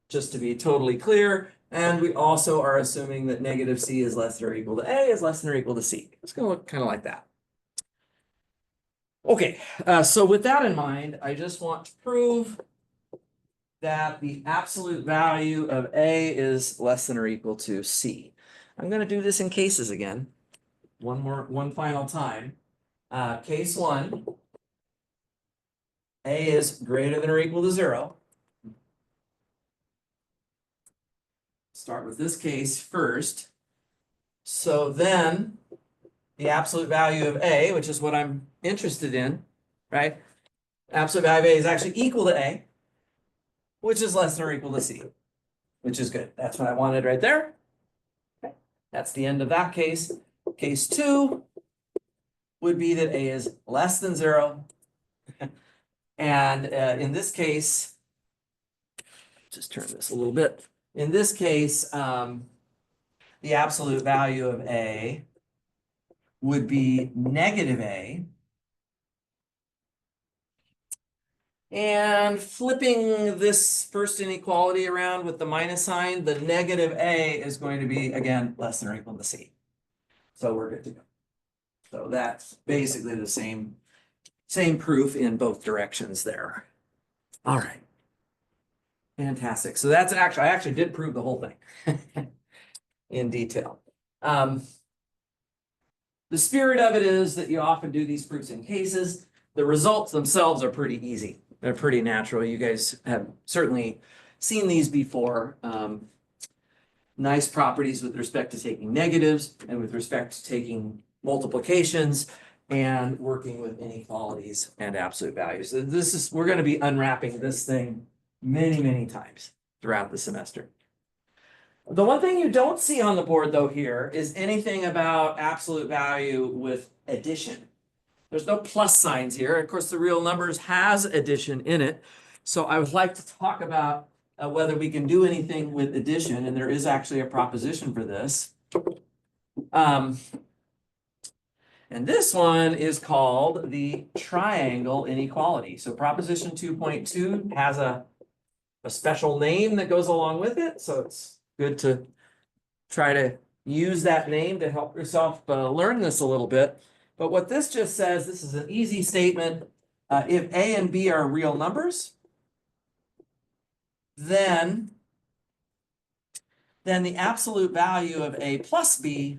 just to be totally clear. And we also are assuming that negative C is less than or equal to A is less than or equal to C. It's going to look kind of like that. Okay, so with that in mind, I just want to prove that the absolute value of A is less than or equal to C. I'm gonna do this in cases again. One final time. Case one. A is greater than or equal to 0. Start with this case first. So then the absolute value of A, which is what I'm interested in, right? Absolute value of A is actually equal to A, which is less than or equal to C, which is good. That's what I wanted right there. Okay. That's the end of that case. Case two would be that A is less than 0. And in this case, just turn this a little bit. In this case, the absolute value of A would be negative A. And flipping this first inequality around with the minus sign, the negative A is going to be, again, less than or equal to C. So we're good to go. So that's basically the same proof in both directions there. All right. Fantastic. So that's I actually did prove the whole thing in detail. The spirit of it is that you often do these proofs in cases. The results themselves are pretty easy. They're pretty natural. You guys have certainly seen these before. Nice properties with respect to taking negatives and with respect to taking multiplications and working with inequalities and absolute values. So we're going to be unwrapping this thing many, many times throughout the semester. The one thing you don't see on the board though here is anything about absolute value with addition. There's no plus signs here. Of course, the real numbers has addition in it. So I would like to talk about whether we can do anything with addition, and there is actually a proposition for this. And this one is called the triangle inequality. So proposition 2.2 has a special name that goes along with it. So it's good to try to use that name to help yourself learn this a little bit. But what this just says, this is an easy statement. If A and B are real numbers, then the absolute value of A plus B,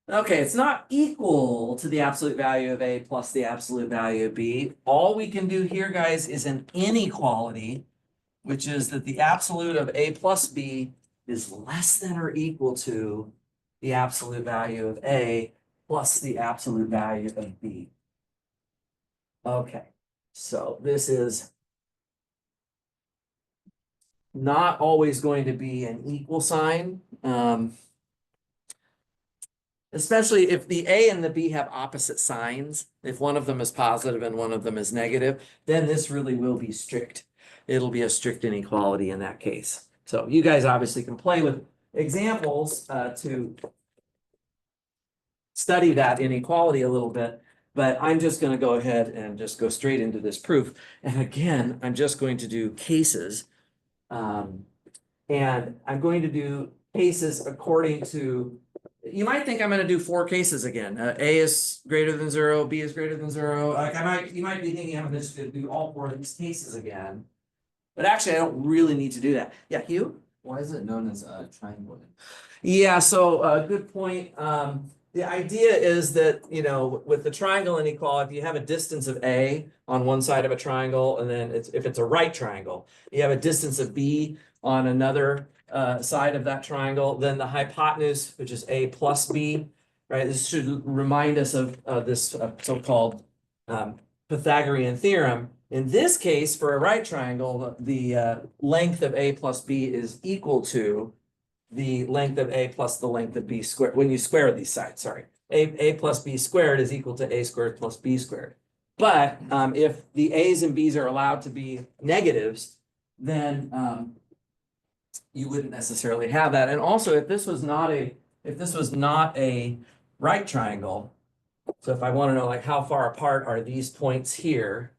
okay, it's not equal to the absolute value of A plus the absolute value of B. All we can do here, guys, is an inequality, which is that the absolute of A plus B is less than or equal to the absolute value of A plus the absolute value of B. Okay, so this is not always going to be an equal sign, especially if the A and the B have opposite signs. If one of them is positive and one of them is negative, then this really will be strict. It'll be a strict inequality in that case. So you guys obviously can play with examples to study that inequality a little bit, but I'm just going to go ahead and just go straight into this proof. And again, I'm just going to do cases. And I'm going to do cases according to, you might think I'm going to do 4 cases again. A is greater than 0, B is greater than 0. Like you might be thinking I'm just going to do all 4 of these cases again. But actually, I don't really need to do that. Yeah, Hugh? Why is it known as a triangle? Yeah, so good point. The idea is that, you know, with the triangle inequality, if you have a distance of A on one side of a triangle, and then if it's a right triangle, you have a distance of B on another side of that triangle, then the hypotenuse, which is A plus B, right? This should remind us of this so-called Pythagorean theorem. In this case, for a right triangle, the length of A plus B is equal to the length of A plus the length of B squared. When you square these sides, sorry. A plus B squared is equal to A squared plus B squared. But if the A's and B's are allowed to be negatives, then you wouldn't necessarily have that. And also, if this was not a right triangle, so if I want to know like how far apart are these points here,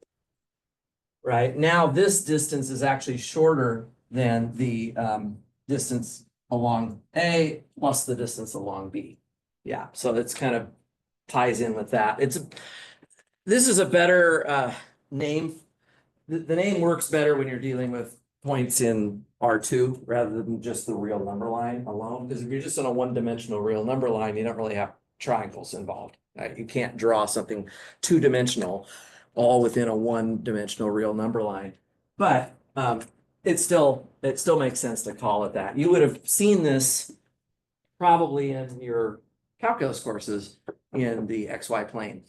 right? Now this distance is actually shorter than the distance along A plus the distance along B. Yeah, so it's kind of ties in with that. This is a better name. The name works better when you're dealing with points in R2 rather than just the real number line alone. Because if you're just on a one-dimensional real number line, you don't really have triangles involved. Right? You can't draw something two-dimensional all within a one-dimensional real number line. But it still makes sense to call it that. You would have seen this probably in your calculus courses in the XY plane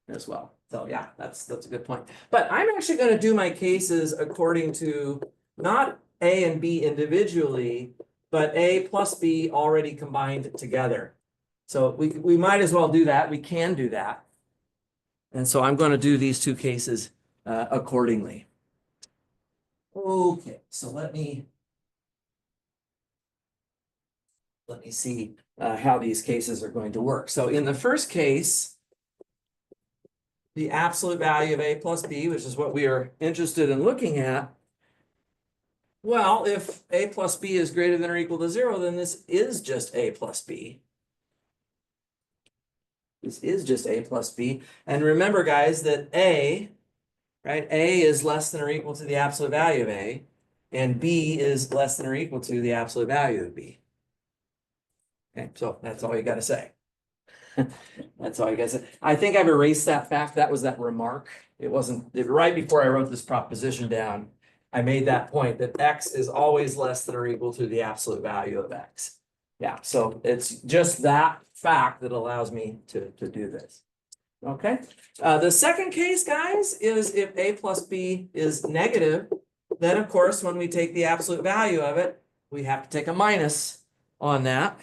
as well. So yeah, that's a good point. But I'm actually going to do my cases according to not A and B individually, but A plus B already combined together. So we might as well do that. We can do that. And so I'm going to do these two cases accordingly. Okay, so let me see how these cases are going to work. So in the first case, the absolute value of A plus B, which is what we are interested in looking at. Well, if A plus B is greater than or equal to 0, then this is just A plus B. This is just A plus B. And remember, guys, that A, right, A is less than or equal to the absolute value of A, and B is less than or equal to the absolute value of B. Okay, so that's all you got to say. That's all you guys said. I think I've erased that fact. That was that remark. It wasn't right before I wrote this proposition down. I made that point that X is always less than or equal to the absolute value of X. Yeah, so it's just that fact that allows me to do this. Okay. The second case, guys, is if A plus B is negative, then of course, when we take the absolute value of it, we have to take a minus on that.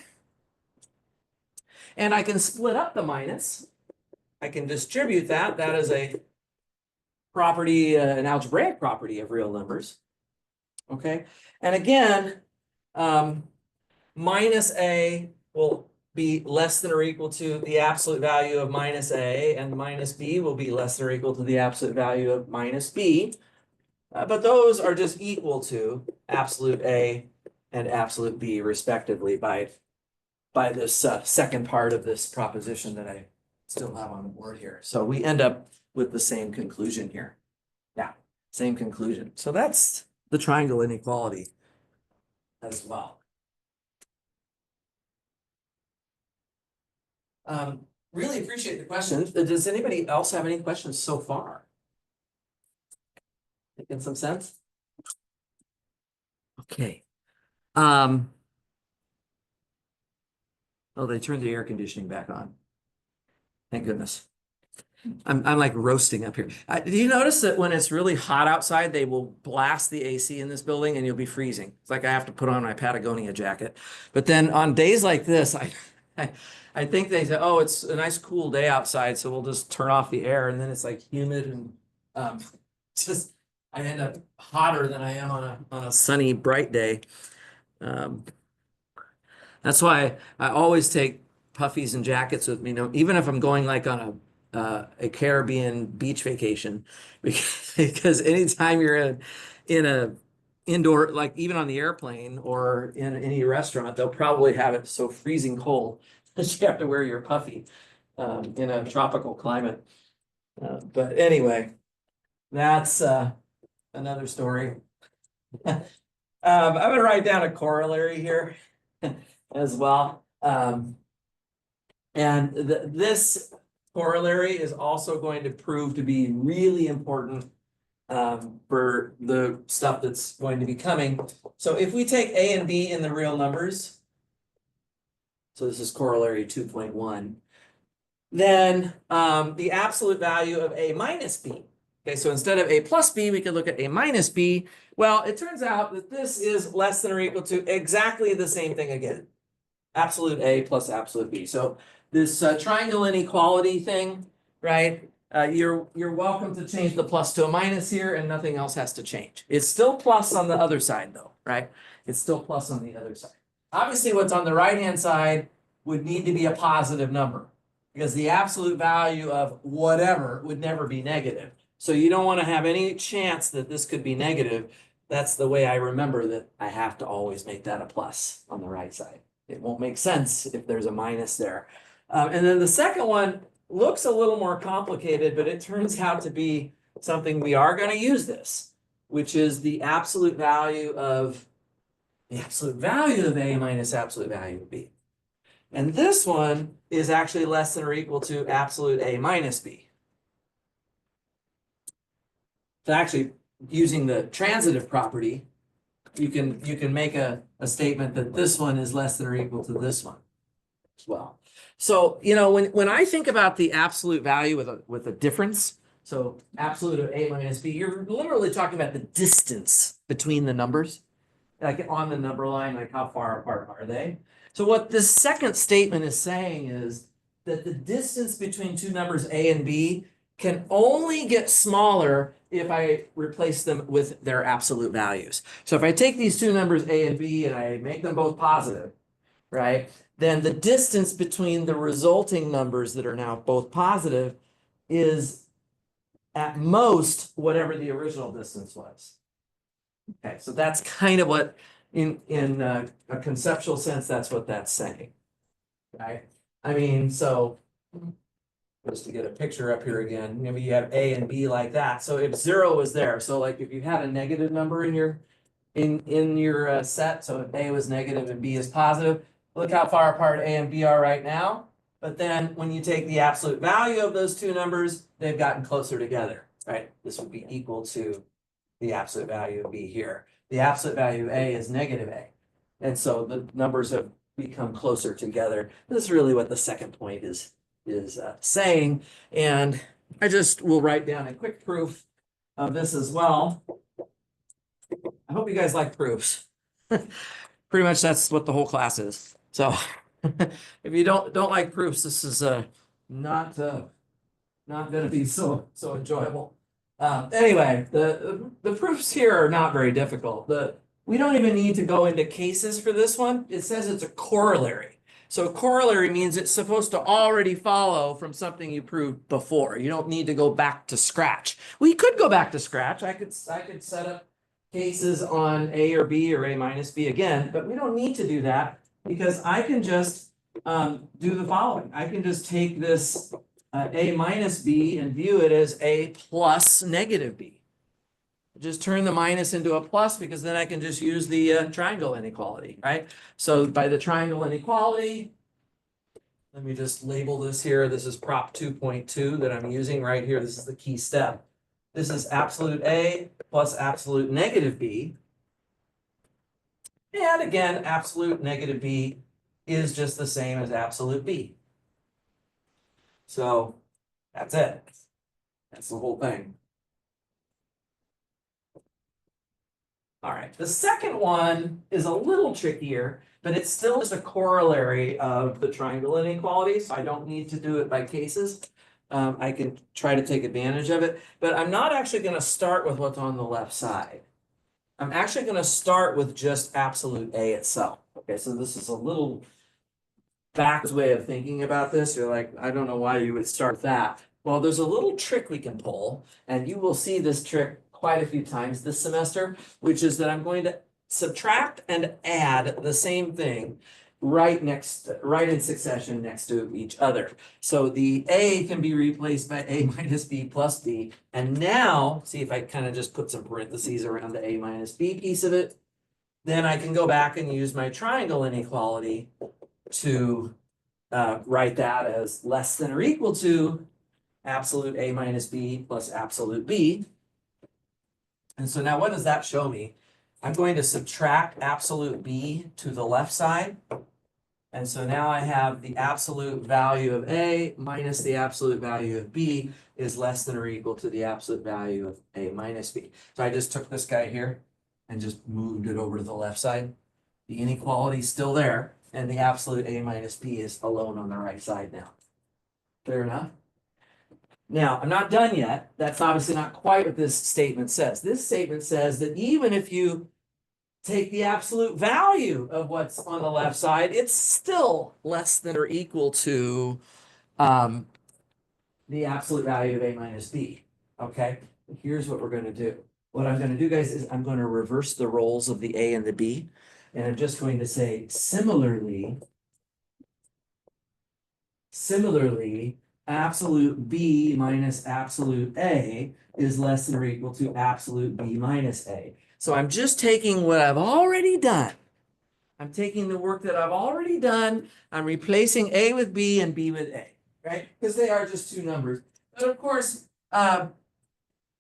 And I can split up the minus. I can distribute that. That is a property, an algebraic property of real numbers. Okay. And again, minus A will be less than or equal to the absolute value of minus A, and minus B will be less than or equal to the absolute value of minus B. But those are just equal to absolute A and absolute B respectively by this second part of this proposition that I still have on the board here. So we end up with the same conclusion here. Yeah, same conclusion. So that's the triangle inequality as well. Really appreciate the questions. Does anybody else have any questions so far? Making some sense? Okay. Oh, they turned the air conditioning back on. Thank goodness. I'm like roasting up here. Do you notice that when it's really hot outside, they will blast the AC in this building and you'll be freezing? It's like I have to put on my Patagonia jacket. But then on days like this, I think they say, oh, it's a nice cool day outside, so we'll just turn off the air, and then it's like humid and just I end up hotter than I am on a sunny, bright day. That's why I always take puffies and jackets with me, even if I'm going like on a Caribbean beach vacation, because anytime you're in a indoor, like even on the airplane or in any restaurant, they'll probably have it so freezing cold that you have to wear your puffy in a tropical climate. But anyway, that's another story. I'm gonna write down a corollary here as well. And this corollary is also going to prove to be really important for the stuff that's going to be coming. So if we take A and B in the real numbers, so this is corollary 2.1, then the absolute value of A minus B. Okay, so instead of A plus B, we could look at A minus B. Well, it turns out that this is less than or equal to exactly the same thing again. Absolute A plus absolute B. So this triangle inequality thing, right? You're welcome to change the plus to a minus here, and nothing else has to change. It's still plus on the other side though, right? It's still plus on the other side. Obviously, what's on the right-hand side would need to be a positive number, because the absolute value of whatever would never be negative. So you don't want to have any chance that this could be negative. That's the way I remember that I have to always make that a plus on the right side. It won't make sense if there's a minus there. And then the second one, looks a little more complicated, but it turns out to be something we are going to use this, which is the absolute value of A minus absolute value of B. And this one is actually less than or equal to absolute A minus B. So actually, using the transitive property, you can make a statement that this one is less than or equal to this one as well. So, you know, when I think about the absolute value with a difference, so absolute of A minus B, you're literally talking about the distance between the numbers, like on the number line, like how far apart are they? So what this second statement is saying is that the distance between two numbers A and B can only get smaller if I replace them with their absolute values. So if I take these two numbers A and B and I make them both positive, right? Then the distance between the resulting numbers that are now both positive is at most whatever the original distance was. Okay, so that's kind of what in a conceptual sense, that's what that's saying. Right? I mean, so just to get a picture up here again, maybe you have A and B like that. So if 0 is there, so like if you had a negative number in your set, so if A was negative and B is positive, look how far apart A and B are right now. But then when you take the absolute value of those two numbers, they've gotten closer together, right? This would be equal to the absolute value of B here. The absolute value of A is negative A. And so the numbers have become closer together. This is really what the second point is saying. And I just will write down a quick proof of this as well. I hope you guys like proofs. Pretty much that's what the whole class is. So if you don't like proofs, this is not going to be so enjoyable. Anyway, the proofs here are not very difficult. We don't even need to go into cases for this one. It says it's a corollary. So corollary means it's supposed to already follow from something you proved before. You don't need to go back to scratch. We could go back to scratch. I could set up cases on A or B or A minus B again, but we don't need to do that because I can just do the following. I can just take this A minus B and view it as A plus negative B. Just turn the minus into a plus because then I can just use the triangle inequality, right? So by the triangle inequality, let me just label this here. This is prop 2.2 that I'm using right here. This is the key step. This is absolute A plus absolute negative B. And again, absolute negative B is just the same as absolute B. So that's it. That's the whole thing. All right, the second one is a little trickier, but it's still just a corollary of the triangle inequality, so I don't need to do it by cases. I can try to take advantage of it, but I'm not actually going to start with what's on the left side. I'm actually going to start with just absolute A itself. Okay, so this is a little backwards way of thinking about this. You're like, I don't know why you would start that. Well, there's a little trick we can pull, and you will see this trick quite a few times this semester, which is that I'm going to subtract and add the same thing right in succession next to each other. So the A can be replaced by A minus B plus B. And now, see if I kind of just put some parentheses around the A minus B piece of it, then I can go back and use my triangle inequality to write that as less than or equal to absolute A minus B plus absolute B. And so now what does that show me? I'm going to subtract absolute B to the left side. And so now I have the absolute value of A minus the absolute value of B is less than or equal to the absolute value of A minus B. So I just took this guy here and just moved it over to the left side. The inequality is still there, and the absolute A minus B is alone on the right side now. Clear enough? Now, I'm not done yet. That's obviously not quite what this statement says. This statement says that even if you take the absolute value of what's on the left side, it's still less than or equal to the absolute value of A minus B. Okay, here's what we're going to do. What I'm going to do, guys, is I'm going to reverse the roles of the A and the B. And I'm just going to say, similarly, absolute B minus absolute A is less than or equal to absolute B minus A. So I'm just taking what I've already done. I'm taking the work that I've already done. I'm replacing A with B and B with A, right? Because they are just two numbers. But of course,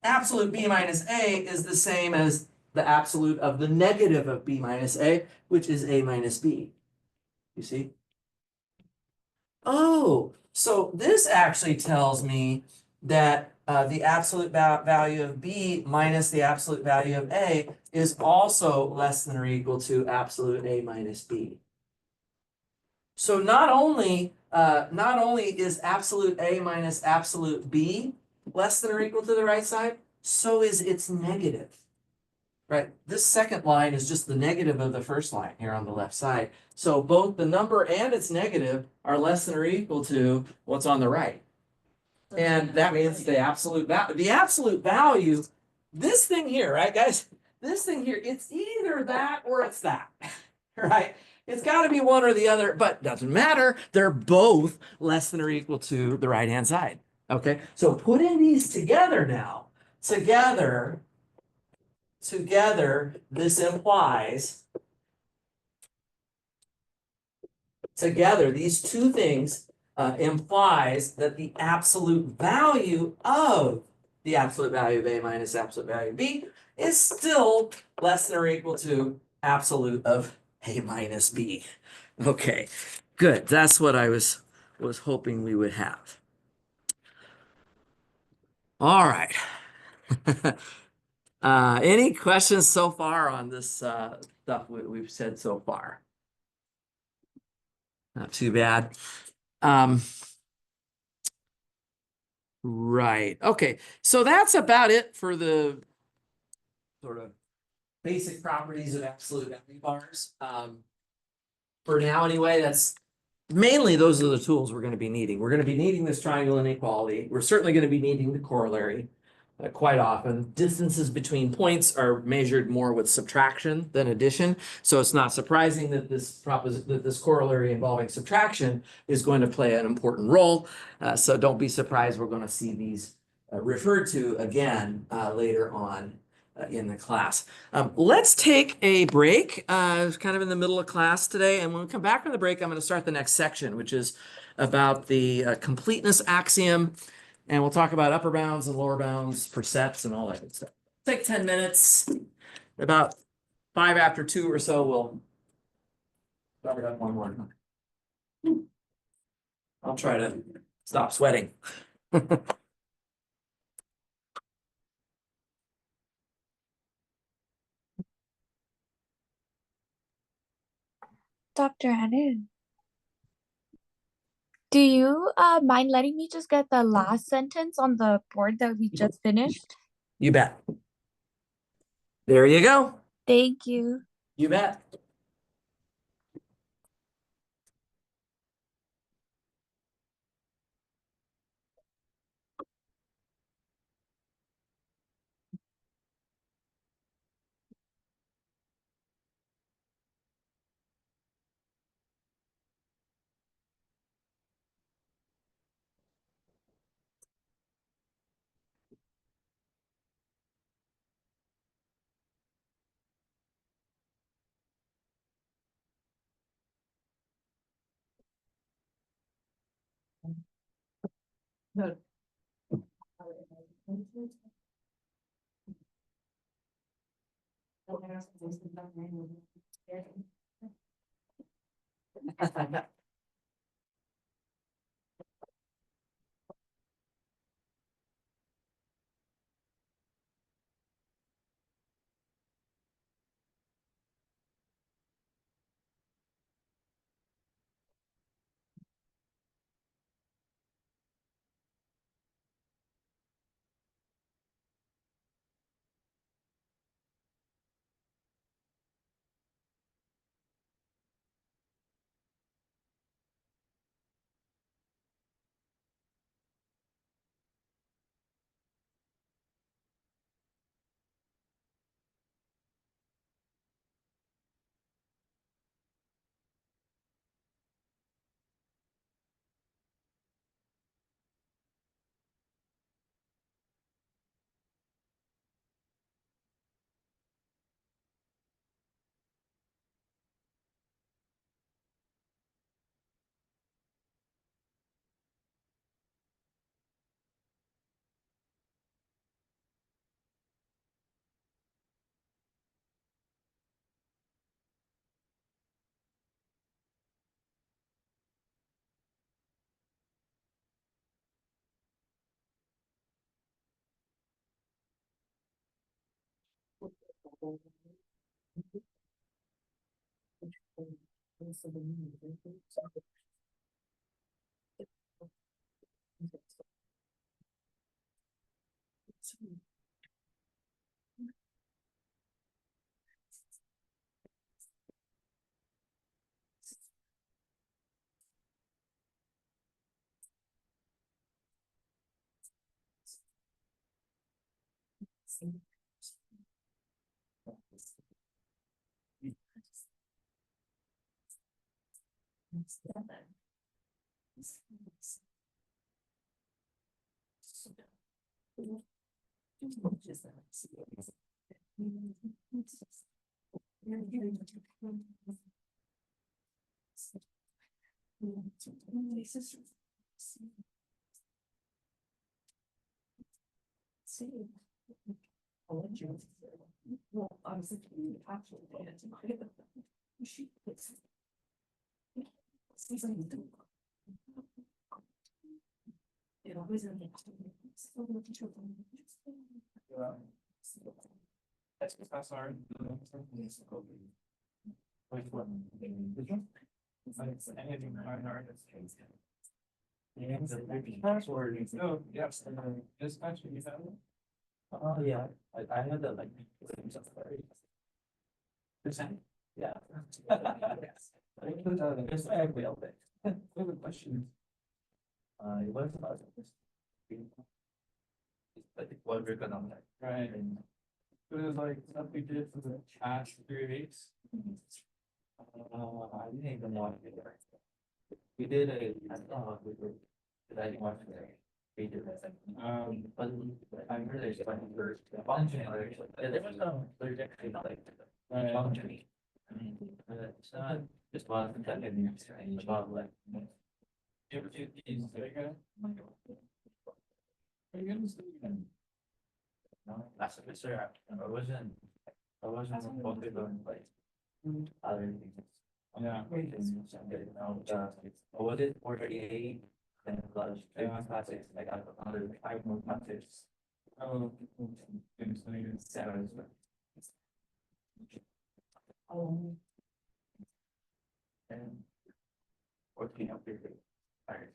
absolute B minus A is the same as the absolute of the negative of B minus A, which is A minus B. You see? Oh, so this actually tells me that the absolute value of B minus the absolute value of A is also less than or equal to absolute A minus B. So not only is absolute A minus absolute B less than or equal to the right side, so is its negative. Right, this second line is just the negative of the first line here on the left side. So both the number and its negative are less than or equal to what's on the right. And that means the absolute value, this thing here, right, guys? This thing here, it's either that or it's that, right? It's got to be one or the other, but doesn't matter. They're both less than or equal to the right-hand side. Okay, so putting these together now, together, this implies, together, these two things implies that the absolute value of the absolute value of A minus absolute value of B is still less than or equal to absolute of A minus B. Okay, good. That's what I was hoping we would have. All right. Any questions so far on this stuff we've said so far? Not too bad. Right. Okay. So that's about it for the sort of basic properties of absolute value bars. For now, anyway, that's mainly those are the tools we're going to be needing. We're going to be needing this triangle inequality. We're certainly going to be needing the corollary quite often. Distances between points are measured more with subtraction than addition. So it's not surprising that this corollary involving subtraction is going to play an important role. So don't be surprised. We're going to see these referred to again later on in the class. Let's take a break. It's kind of in the middle of class today. And when we come back from the break, I'm going to start the next section, which is about the completeness axiom. And we'll talk about upper bounds and lower bounds for sets and all that good stuff. Take 10 minutes. About 5 after 2 or so, we'll start it up one more time. I'll try to stop sweating. Dr. Anand, do you mind letting me just get the last sentence on the board that we just finished? You bet. There you go. Thank you. You bet. Well, I was thinking actually, she. It always. That's our. Anything artist. Password. Oh, yes, dispatch, you have it? Oh, yeah, I had that like. Yeah. I put out, I guess I will, but. Question. It was about this. But what we're gonna like. Right. It was like stuff we did for the past 3 weeks. I didn't even watch it. We did a, I don't know, we were, but I didn't watch it. We did that. But I heard there's like first function, yeah, there was no, there's actually not like. Right. Functioning. I mean, it's not just one of that in it's about like. You ever do these, okay? Are you gonna No, that's a good sir, I wasn't supposed to go and like. Other things. Yeah. Was it 48? And plus, Yeah. classes, I got another 5 more classes. Oh. Things that you- 7. And 14 up here. Alright.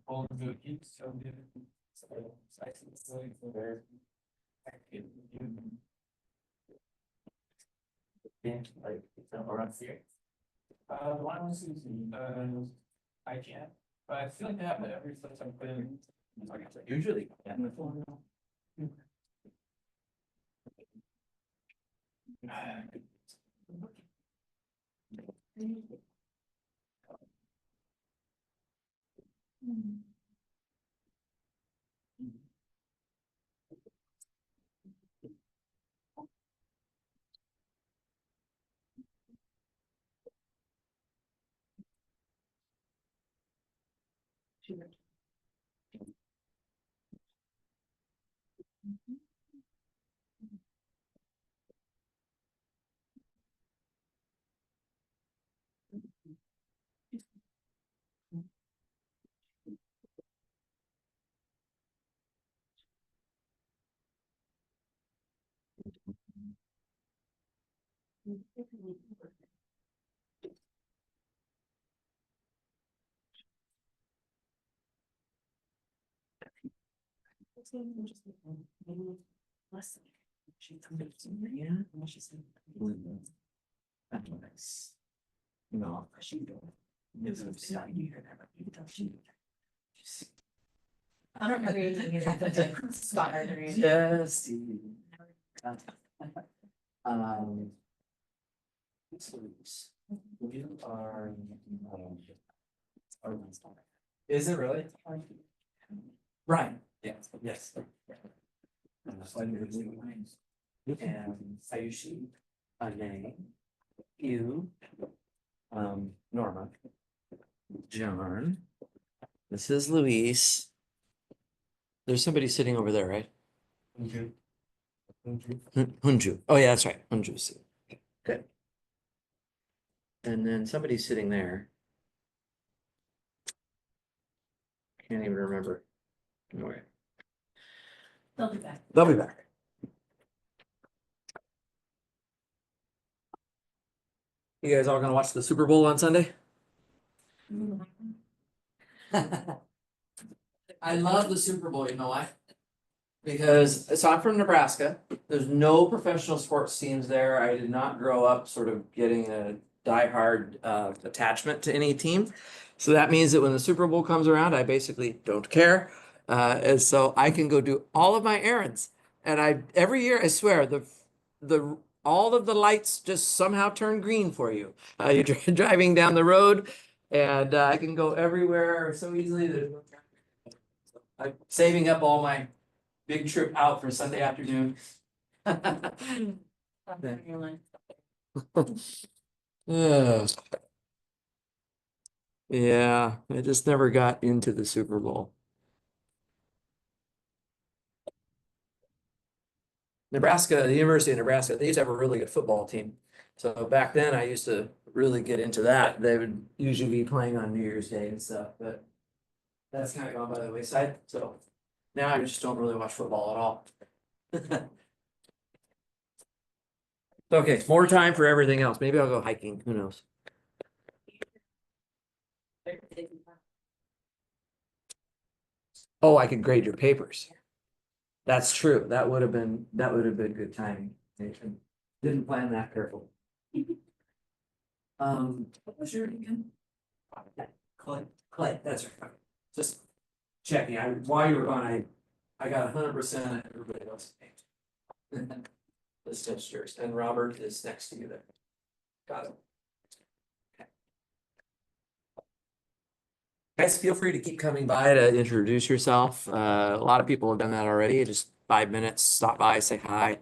All of the kids, so the. Very. Yeah, like, it's around here. One was IGN, but I feel like they have it every place I've been. Usually, yeah. Nice. No, she don't. I don't know anything either. Scott, are there any- Just. We are. Is it really? Right, yes, yes. And Ayushi, Ane, you, Norma, John, this is Luis. There's somebody sitting over there, right? Hunju. Oh, yeah, that's right. Hunju's sitting. Good. And then somebody's sitting there. Can't even remember. Anyway. They'll be back. They'll be back. You guys all gonna watch the Super Bowl on Sunday? I love the Super Bowl, you know why? Because, so I'm from Nebraska, there's no professional sports teams there, I did not grow up sort of getting a diehard attachment to any team. So that means that when the Super Bowl comes around, I basically don't care. And so I can go do all of my errands. And every year, I swear, all of the lights just somehow turn green for you. You're driving down the road and I can go everywhere so easily. There's no traffic. I'm saving up all my big trip out for Sunday afternoon. Ugh. Yeah, I just never got into the Super Bowl. Nebraska, the University of Nebraska, they used to have a really good football team. So back then I used to really get into that. They would usually be playing on New Year's Day and stuff, but that's kind of gone by the wayside. So now I just don't really watch football at all. Okay, more time for everything else. Maybe I'll go hiking. Who knows? Oh, I could grade your papers. That's true. That would have been good timing. Nathan. Didn't plan that carefully. What was your name again? Clay, that's right. Just checking. While you were gone, I got 100% everybody else. This is yours, and Robert is next to you there. Got it. Guys, feel free to keep coming by to introduce yourself. A lot of people have done that already. Just 5 minutes, stop by, say hi.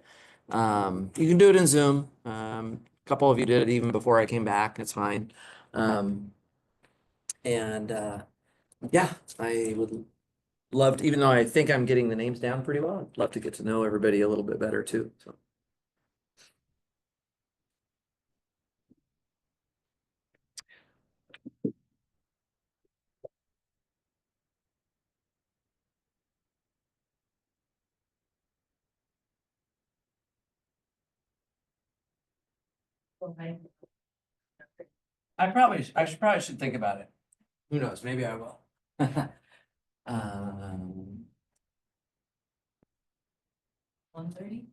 You can do it in Zoom. A couple of you did it even before I came back. It's fine. Yeah, I would love to, even though I think I'm getting the names down pretty well, I'd love to get to know everybody a little bit better too. So. I should think about it. Who knows? Maybe I will.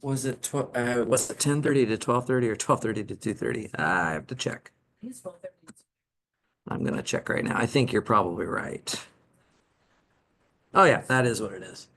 Was it 10:30 to 12:30 or 12:30 to 2:30? I have to check. I'm gonna check right now. I think you're probably right. Oh yeah, that is what it is.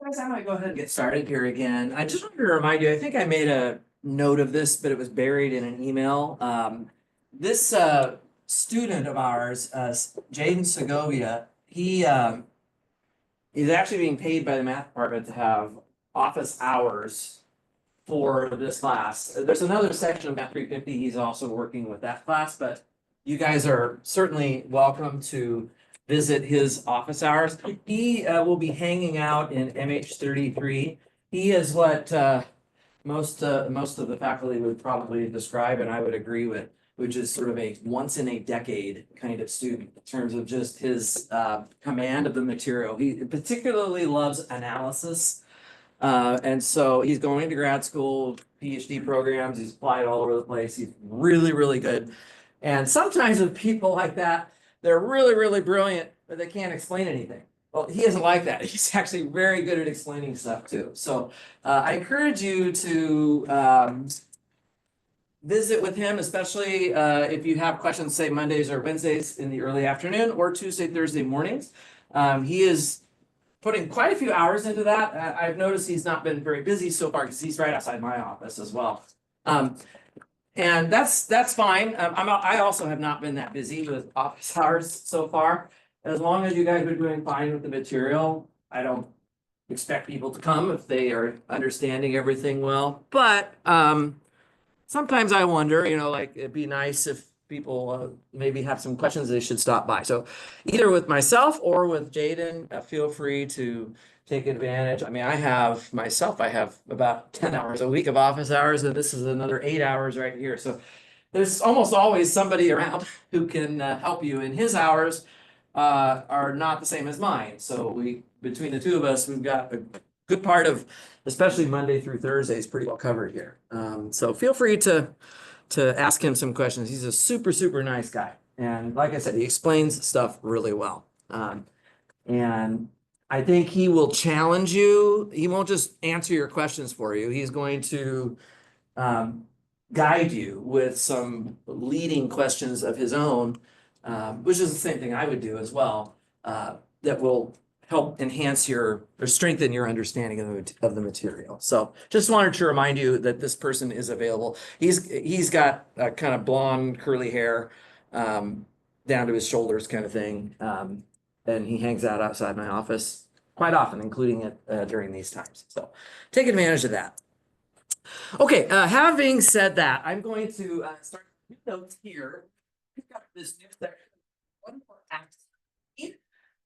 Guys, I might go ahead and get started here again. I just wanted to remind you, I think I made a note of this, but it was buried in an email. This student of ours, Jaden Segovia, he's actually being paid by the math department to have office hours for this class. There's another section of Math 350. He's also working with that class, but you guys are certainly welcome to visit his office hours. He will be hanging out in MH33. He is what most of the faculty would probably describe, and I would agree with, which is sort of a once in a decade kind of student in terms of just his command of the material. He particularly loves analysis. And so he's going to grad school, PhD programs, he's applied all over the place. He's really, really good. And sometimes with people like that, they're really, really brilliant, but they can't explain anything. Well, he isn't like that. He's actually very good at explaining stuff too. So I encourage you to visit with him, especially if you have questions, say Mondays or Wednesdays in the early afternoon or Tuesday, Thursday mornings. He is putting quite a few hours into that. I've noticed he's not been very busy so far because he's right outside my office as well. And that's fine. I also have not been that busy with office hours so far. As long as you guys are doing fine with the material, I don't expect people to come if they are understanding everything well. But sometimes I wonder, like it'd be nice if people maybe have some questions, they should stop by. So either with myself or with Jaden, feel free to take advantage. I mean, I have about 10 hours a week of office hours, and this is another 8 hours right here. So there's almost always somebody around who can help you, and his hours are not the same as mine. So between the two of us, we've got a good part of, especially Monday through Thursday, is pretty well covered here. So feel free to ask him some questions. He's a super, super nice guy. And like I said, he explains stuff really well. And I think he will challenge you. He won't just answer your questions for you. He's going to guide you with some leading questions of his own, which is the same thing I would do as well, that will help enhance or strengthen your understanding of the material. So just wanted to remind you that this person is available. He's got a kind of blonde curly hair down to his shoulders kind of thing. And he hangs out outside my office quite often, including it during these times. So take advantage of that. Okay, having said that, I'm going to start new notes here. We've got this new section, one more axiom.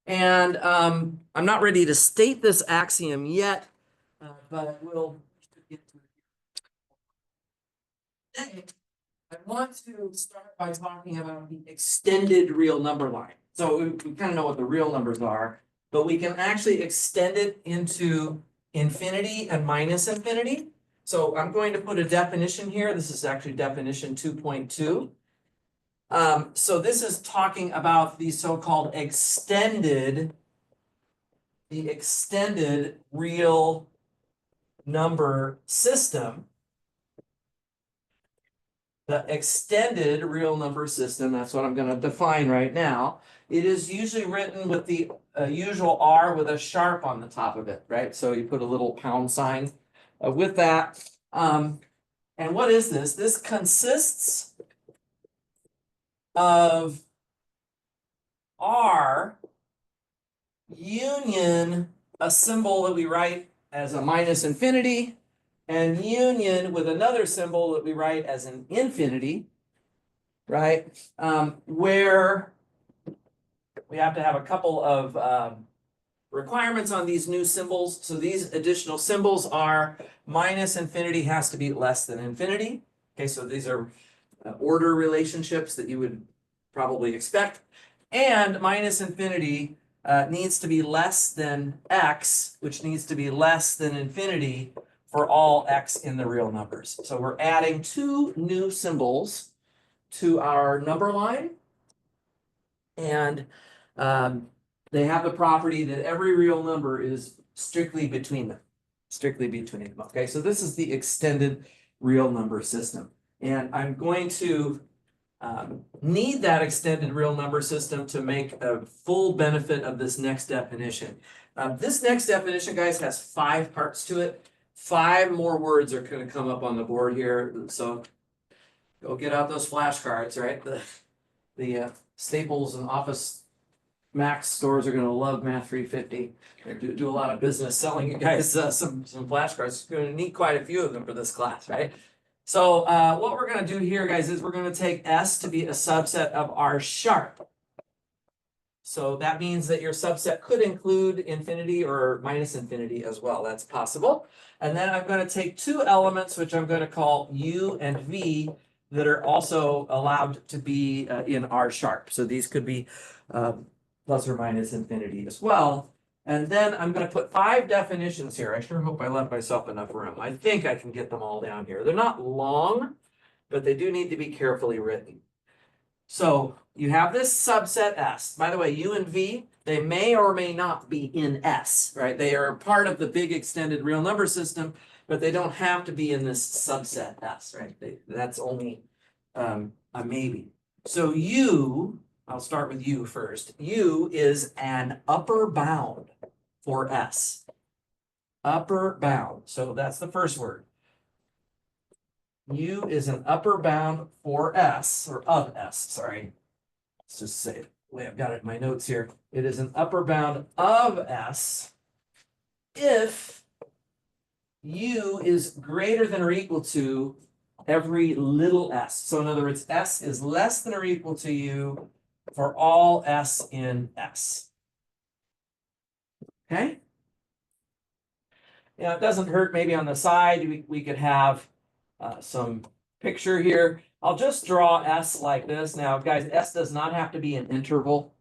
And I'm not ready to state this axiom yet, but I will get to it. Today, I want to start by talking about the extended real number line. So we kind of know what the real numbers are, but we can actually extend it into infinity and minus infinity. So I'm going to put a definition here. This is actually definition 2.2. So this is talking about the so-called extended real number system. The extended real number system, that's what I'm going to define right now. It is usually written with the usual R with a sharp on the top of it, right? So you put a little pound sign with that. And what is this? This consists of R union a symbol that we write as a minus infinity, and union with another symbol that we write as an infinity, right? Where we have to have a couple of requirements on these new symbols. So these additional symbols are minus infinity has to be less than infinity. Okay, so these are order relationships that you would probably expect. And minus infinity needs to be less than x, which needs to be less than infinity for all x in the real numbers. So we're adding two new symbols to our number line. And they have the property that every real number is strictly between them. Okay, so this is the extended real number system. And I'm going to need that extended real number system to make a full benefit of this next definition. This next definition, guys, has 5 parts to it. 5 more words are going to come up on the board here. So go get out those flashcards, right? The Staples and Office Max stores are going to love Math 350. They do a lot of business selling you guys some flashcards. You're going to need quite a few of them for this class, right? So what we're going to do here, guys, is we're going to take S to be a subset of R sharp. So that means that your subset could include infinity or minus infinity as well. That's possible. And then I'm going to take 2 elements, which I'm going to call U and V, that are also allowed to be in R sharp. So these could be plus or minus infinity as well. And then I'm going to put 5 definitions here. I sure hope I left myself enough room. I think I can get them all down here. They're not long, but they do need to be carefully written. So you have this subset S. By the way, U and V, they may or may not be in S, right? They are part of the big extended real number system, but they don't have to be in this subset S, right? That's only a maybe. So U, I'll start with U first. U is an upper bound for S. Upper bound. So that's the first word. U is an upper bound for S, or of S, sorry. Let's just say it the way I've got it in my notes here. It is an upper bound of S if U is greater than or equal to every little s. So in other words, S is less than or equal to U for all S in S. Okay? Now, it doesn't hurt maybe on the side, we could have some picture here. I'll just draw S like this. Now, guys, S does not have to be an interval.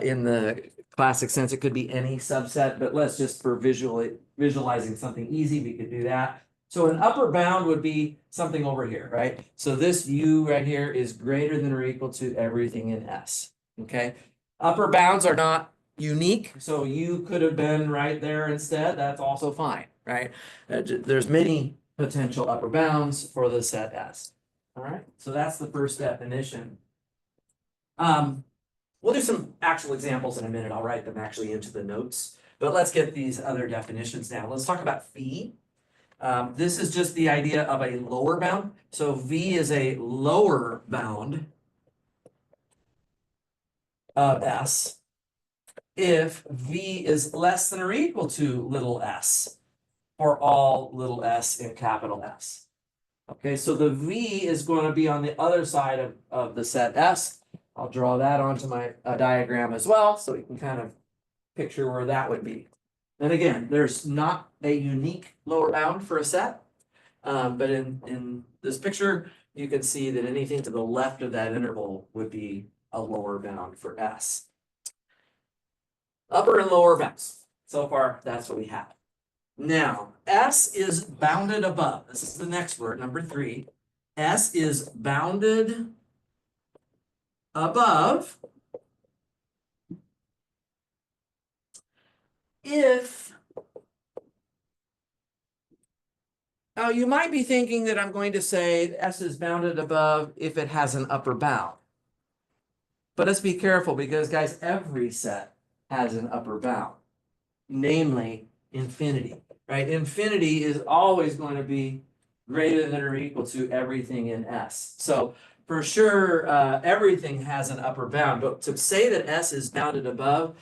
In the classic sense, it could be any subset, but let's just for visualizing something easy, we could do that. So an upper bound would be something over here, right? So this U right here is greater than or equal to everything in S, okay? Upper bounds are not unique, so U could have been right there instead. That's also fine, right? There's many potential upper bounds for the set S. All right, so that's the first definition. We'll do some actual examples in a minute. I'll write them actually into the notes, but let's get these other definitions now. Let's talk about phi. This is just the idea of a lower bound. So V is a lower bound of S if V is less than or equal to little s for all little s in capital S. Okay, so the V is going to be on the other side of the set S. I'll draw that onto my diagram as well, so you can kind of picture where that would be. And again, there's not a unique lower bound for a set, but in this picture, you can see that anything to the left of that interval would be a lower bound for S. Upper and lower bounds. So far, that's what we have. Now, S is bounded above. This is the next word, number 3. S is bounded above if, oh, you might be thinking that I'm going to say S is bounded above if it has an upper bound. But let's be careful because, guys, every set has an upper bound, namely infinity, right? Infinity is always going to be greater than or equal to everything in S. So for sure, everything has an upper bound, but to say that S is bounded above,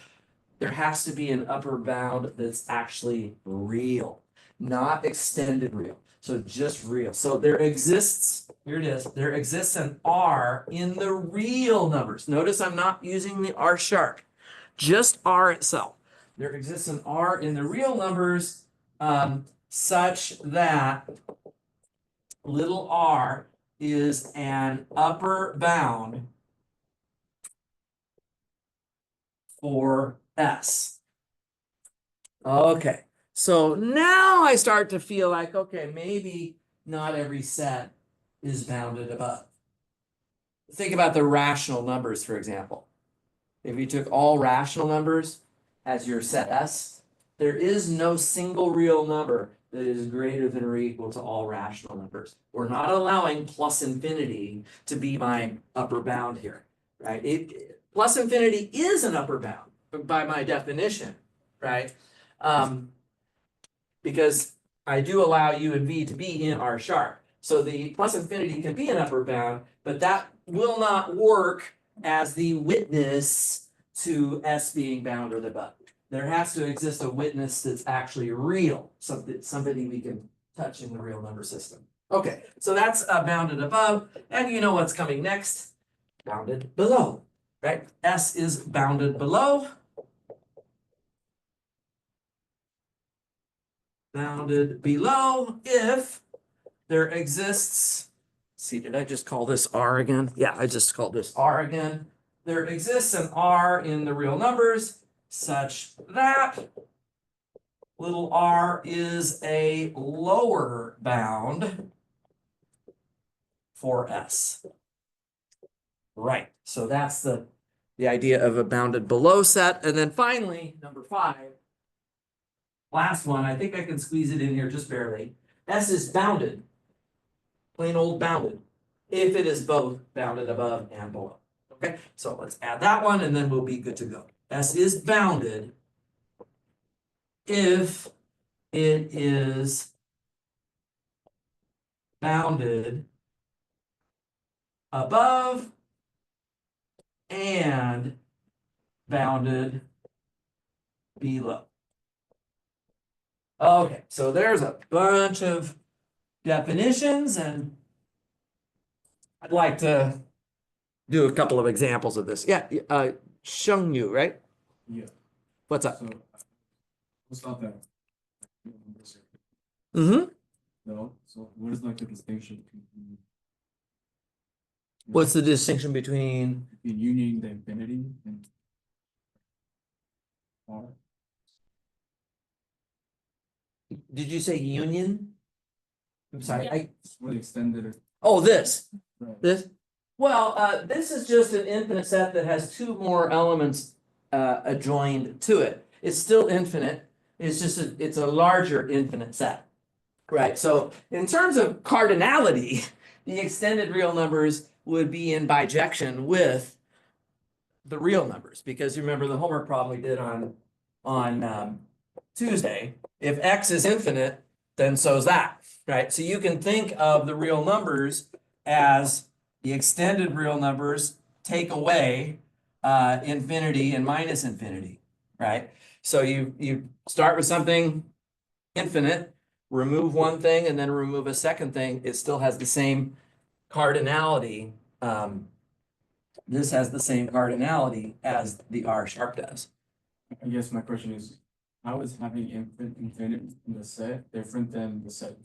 there has to be an upper bound that's actually real, not extended real. So just real. So there exists, here it is, there exists an R in the real numbers. Notice I'm not using the R sharp, just R itself. There exists an R in the real numbers such that little r is an upper bound for S. Okay, so now I start to feel like, okay, maybe not every set is bounded above. Think about the rational numbers, for example. If you took all rational numbers as your set S, there is no single real number that is greater than or equal to all rational numbers. We're not allowing plus infinity to be my upper bound here, right? Plus infinity is an upper bound by my definition, right? Because I do allow U and V to be in R sharp. So the plus infinity can be an upper bound, but that will not work as the witness to S being bounded above. There has to exist a witness that's actually real, somebody we can touch in the real number system. Okay, so that's bounded above, and you know what's coming next? Bounded below, right? S is bounded below. Bounded below if there exists, see, did I just call this R again? Yeah, I just called this R again. There exists an R in the real numbers such that little r is a lower bound for S. Right, so that's the idea of a bounded below set. And then finally, number 5, last one, I think I can squeeze it in here just barely. S is bounded, plain old bounded, if it is both bounded above and below. Okay, so let's add that one and then we'll be good to go. S is bounded if it is bounded above and bounded below. Okay, so there's a bunch of definitions, and I'd like to do a couple of examples of this. Yeah, Sheng Yu, right? Yeah. What's up? So, it's not that. Mm-hmm. No, so what is like the distinction between? What's the distinction between? Between union the infinity and. R? Did you say union? I'm sorry, Yeah. I, What extended? oh, this. Right. This, well, this is just an infinite set that has two more elements adjoined to it. It's still infinite. It's just it's a larger infinite set. Right. So in terms of cardinality, the extended real numbers would be in bijection with the real numbers, because you remember the homework problem we did on Tuesday. If x is infinite, then so is that. Right. So you can think of the real numbers as the extended real numbers take away infinity and minus infinity, right? So you start with something infinite, remove one thing, and then remove a second thing. It still has the same cardinality. This has the same cardinality as the R sharp does. I guess my question is, how is having infinite in the set different than the set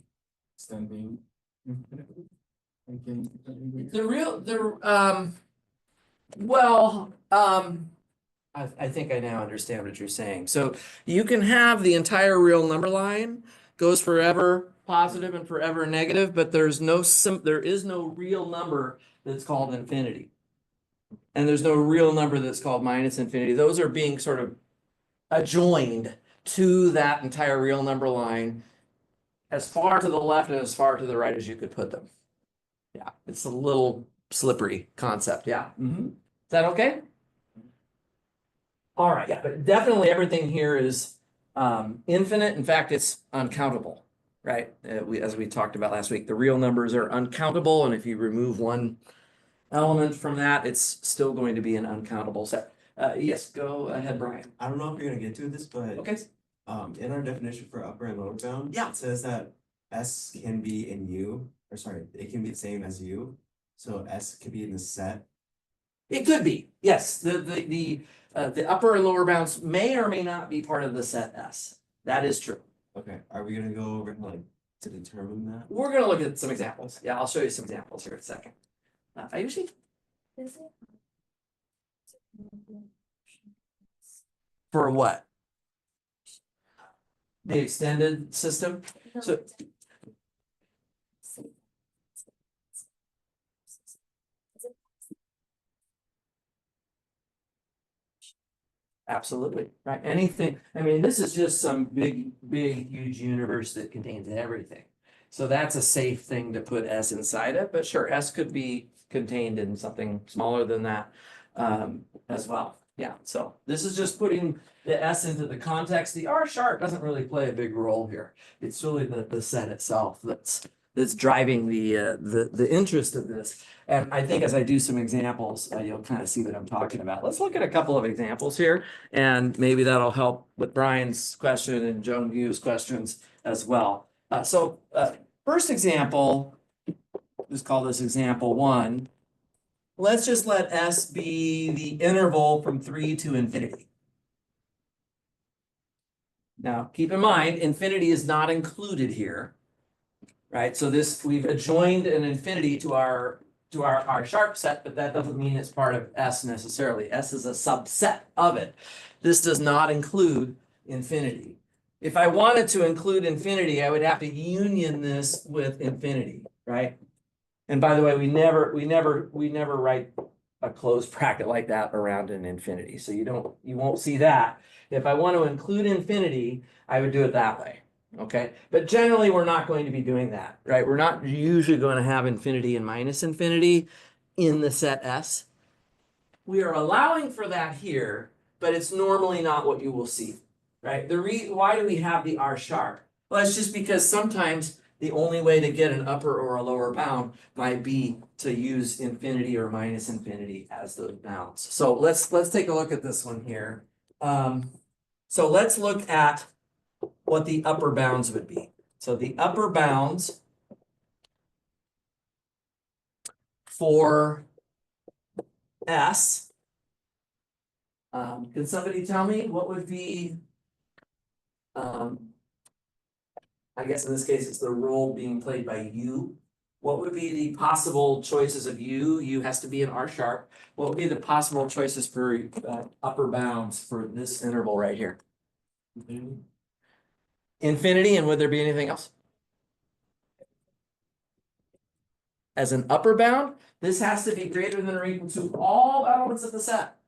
extending infinitely? I think I now understand what you're saying. So you can have the entire real number line goes forever positive and forever negative, but there is no real number that's called infinity. And there's no real number that's called minus infinity. Those are being sort of adjoined to that entire real number line as far to the left and as far to the right as you could put them. Yeah, it's a little slippery concept. Yeah. Is that okay? All right. Yeah, but definitely everything here is infinite. In fact, it's uncountable, right? As we talked about last week, the real numbers are uncountable, and if you remove one element from that, it's still going to be an uncountable set. Yes, go ahead, Brian. I don't know if you're gonna get to this, but Okay. in our definition for upper and lower bound, Yeah. it says that S can be in U, or sorry, it can be the same as U. So S could be in the set. It could be, yes. The upper and lower bounds may or may not be part of the set S. That is true. Okay, are we gonna go over like to determine that? We're gonna look at some examples. Yeah, I'll show you some examples here in a second. I usually for what? The extended system. So absolutely, right? Anything, I mean, this is just some big, huge universe that contains everything. So that's a safe thing to put S inside it, but sure, S could be contained in something smaller than that as well. Yeah, so this is just putting the S into the context. The R sharp doesn't really play a big role here. It's really the set itself that's driving the interest of this. And I think as I do some examples, you'll kind of see what I'm talking about. Let's look at a couple of examples here, and maybe that'll help with Brian's question and Joan Yu's questions as well. First example, just call this example 1. Let's just let S be the interval from 3 to infinity. Now, keep in mind, infinity is not included here, right? So we've adjoined an infinity to our sharp set, but that doesn't mean it's part of S necessarily. S is a subset of it. This does not include infinity. If I wanted to include infinity, I would have to union this with infinity, right? And by the way, we never write a closed bracket like that around an infinity. So you won't see that. If I want to include infinity, I would do it that way. Okay, but generally we're not going to be doing that, right? We're not usually going to have infinity and minus infinity in the set S. We are allowing for that here, but it's normally not what you will see. right? Why do we have the R sharp? Well, it's just because sometimes the only way to get an upper or a lower bound might be to use infinity or minus infinity as those bounds. So let's take a look at this one here. So let's look at what the upper bounds would be. So the upper bounds for S. Can somebody tell me what would be? I guess in this case, it's the role being played by U. What would be the possible choices of U? U has to be an R sharp. What would be the possible choices for upper bounds for this interval right here? Infinity, and would there be anything else? As an upper bound, this has to be greater than or equal to all elements of the set.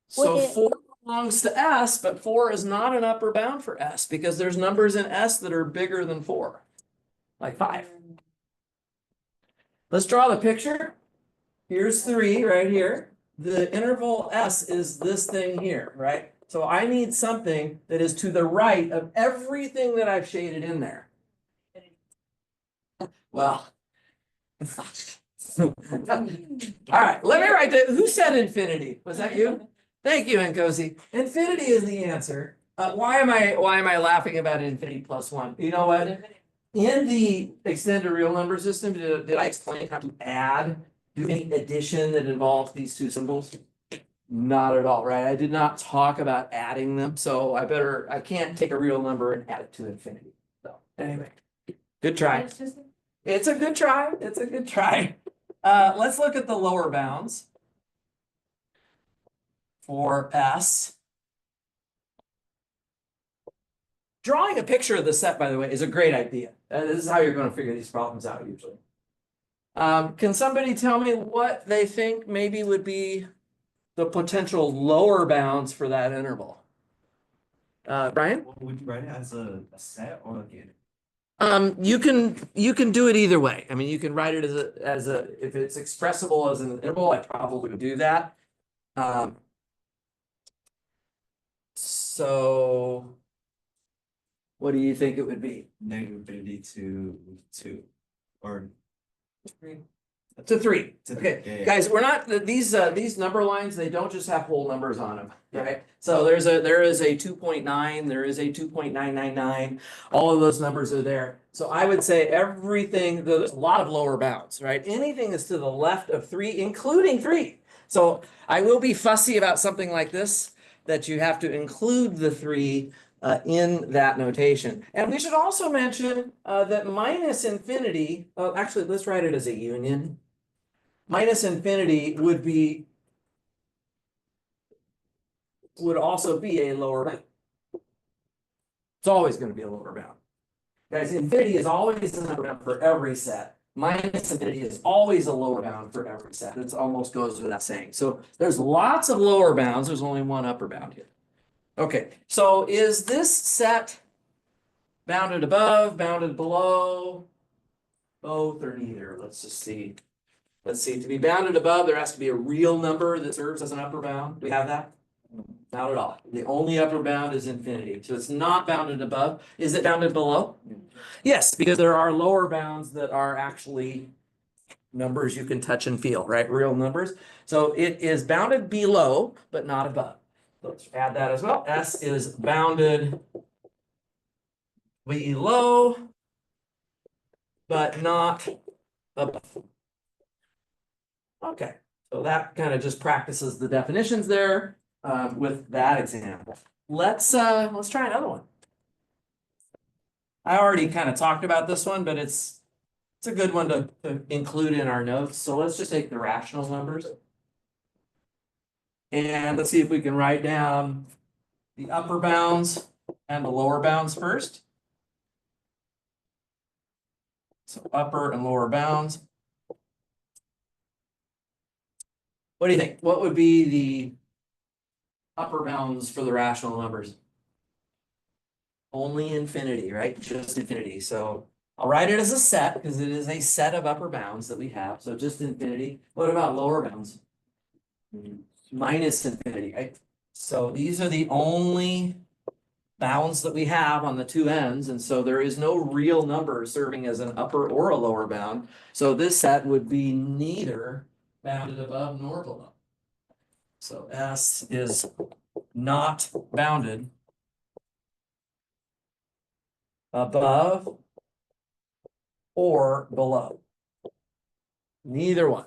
So Would it- 4 belongs to S, but 4 is not an upper bound for S because there's numbers in S that are bigger than 4, like 5. Let's draw the picture. Here's 3 right here. The interval S is this thing here, right? So I need something that is to the right of everything that I've shaded in there. Well. All right, let me write that. Who said infinity? Was that you? Thank you, Nkosi. Infinity is the answer. Why am I laughing about infinity plus 1? You know what? In the extended real number system, did I explain how to do any addition that involves these two symbols? Not at all, right? I did not talk about adding them, so I can't take a real number and add it to infinity. So anyway, good try. It's a good try. It's a good try. Let's look at the lower bounds for S. Drawing a picture of the set, by the way, is a great idea. This is how you're going to figure these problems out usually. Can somebody tell me what they think maybe would be the potential lower bounds for that interval? Brian? Would you write it as a set or a game? You can do it either way. I mean, you can write it as a if it's expressible as an interval, I probably would do that. So what do you think it would be? Negative infinity to 2 or To 3. to Okay, yeah, yeah. guys, we're not these number lines, they don't just have whole numbers on them, right? So there is a 2.9, there is a 2.999, all of those numbers are there. So I would say everything, there's a lot of lower bounds, right? Anything is to the left of 3, including 3. So I will be fussy about something like this, that you have to include the 3 in that notation. And we should also mention that minus infinity, actually, let's write it as a union. Minus infinity would also be a lower bound. It's always going to be a lower bound. Guys, infinity is always a lower bound for every set. Minus infinity is always a lower bound for every set. It almost goes without saying. So there's lots of lower bounds. There's only one upper bound here. Okay, so is this set bounded above, bounded below, both or neither? Let's just see. Let's see, to be bounded above, there has to be a real number that serves as an upper bound. Do we have that? Not at all. The only upper bound is infinity. So it's not bounded above. Is it bounded below? Yes, because there are lower bounds that are actually numbers you can touch and feel, right? Real numbers. So it is bounded below, but not above. Let's add that as well. S is bounded below, but not above. Okay, so that kind of just practices the definitions there with that example. Let's try another one. I already kind of talked about this one, but it's a good one to include in our notes. So let's just take the rational numbers. And let's see if we can write down the upper bounds and the lower bounds first. So upper and lower bounds. What do you think? What would be the upper bounds for the rational numbers? Only infinity, right? Just infinity. So I'll write it as a set because it is a set of upper bounds that we have. So just infinity. What about lower bounds? Minus infinity, right? So these are the only bounds that we have on the two ends, and so there is no real number serving as an upper or a lower bound. So this set would be neither bounded above nor below. So S is not bounded above or below. Neither one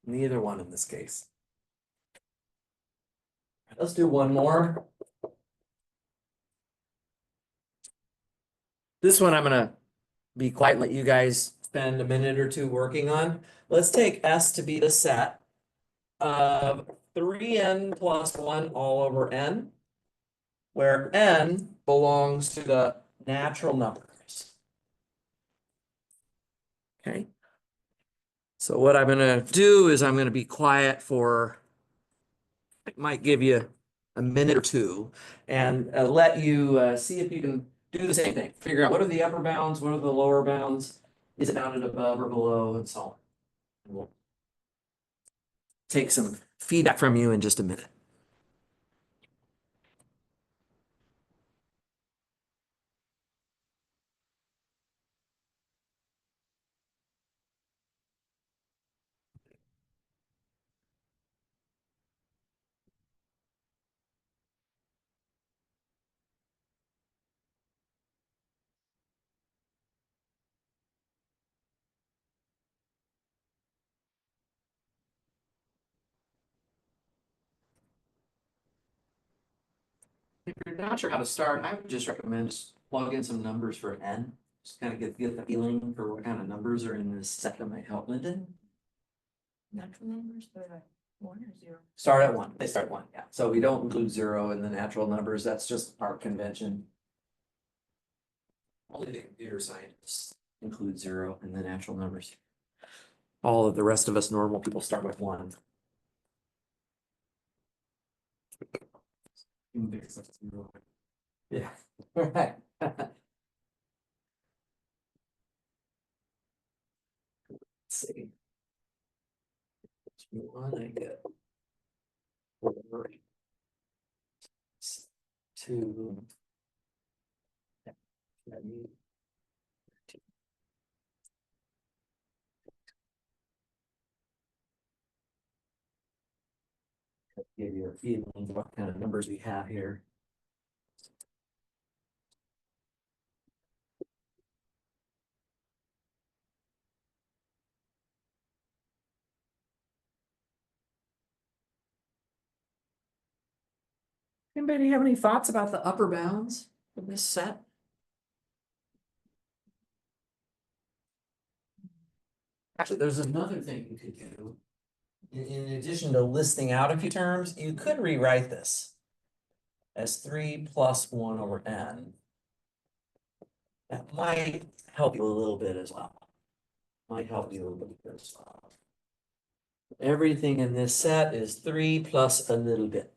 in this case. Let's do one more. This one I'm gonna be quiet, let you guys spend a minute or two working on. Let's take S to be the set of 3n plus 1 all over n, where n belongs to the natural numbers. Okay. So what I'm gonna do is I'm gonna be quiet for, it might give you a minute or two, and let you see if you can do the same thing. Figure out what are the upper bounds, what are the lower bounds, is it bounded above or below, and so on. And we'll take some feedback from you in just a minute. If you're not sure how to start, I would just recommend just plug in some numbers for n. Just kind of get the feeling for what kind of numbers are in this set that might help Lyndon. Natural numbers, but 1 or 0? Start at 1. They start at 1, yeah. So we don't include 0 in the natural numbers. That's just our convention. Only the computer scientists include 0 in the natural numbers. All of the rest of us normal people start with 1. Index of 0. Yeah, right. Let's see. One I get. 4, 2. Give you a feeling of what kind of numbers we have here. Anybody have any thoughts about the upper bounds of this set? Actually, there's another thing you could do. In addition to listing out a few terms, you could rewrite this as 3 plus 1 over n. That might help you a little bit as well. Might help you a little bit as well. Everything in this set is 3 plus a little bit.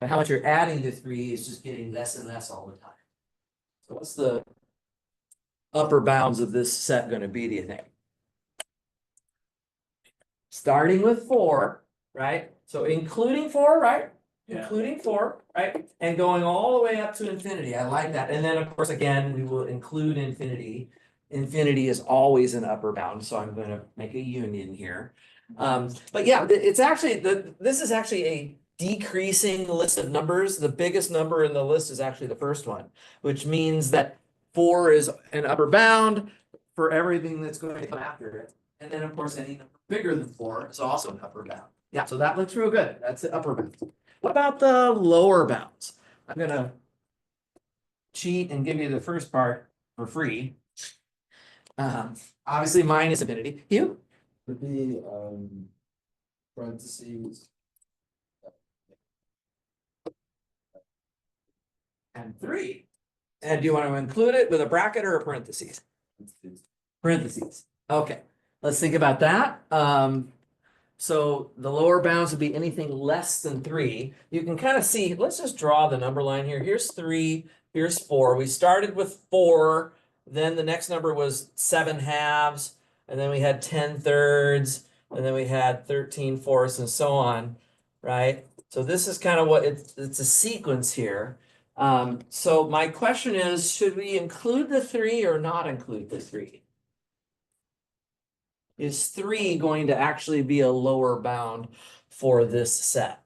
And how much you're adding to 3 is just getting less and less all the time. So what's the upper bounds of this set going to be, do you think? Starting with 4, right? So including 4, right? Yeah. Including 4, right? And going all the way up to infinity. I like that. And then of course, again, we will include infinity. Infinity is always an upper bound, so I'm going to make a union here. But yeah, it's actually this is actually a decreasing list of numbers. The biggest number in the list is actually the first one, which means that 4 is an upper bound for everything that's going to come after it. And then of course, any number bigger than 4 is also an upper bound. Yeah, so that looks real good. That's the upper bound. What about the lower bounds? I'm gonna cheat and give you the first part for free. Obviously mine is infinity. You? Would be parentheses. And 3. And do you want to include it with a bracket or a parentheses? Parentheses. Okay, let's think about that. So the lower bounds would be anything less than 3. You can kind of see, let's just draw the number line here. Here's 3, here's 4. We started with 4, then the next number was 7 halves, and then we had 10 thirds, and then we had 13/4 and so on, right? So this is kind of what it's a sequence here. So my question is, should we include the 3 or not include the 3? Is 3 going to actually be a lower bound for this set?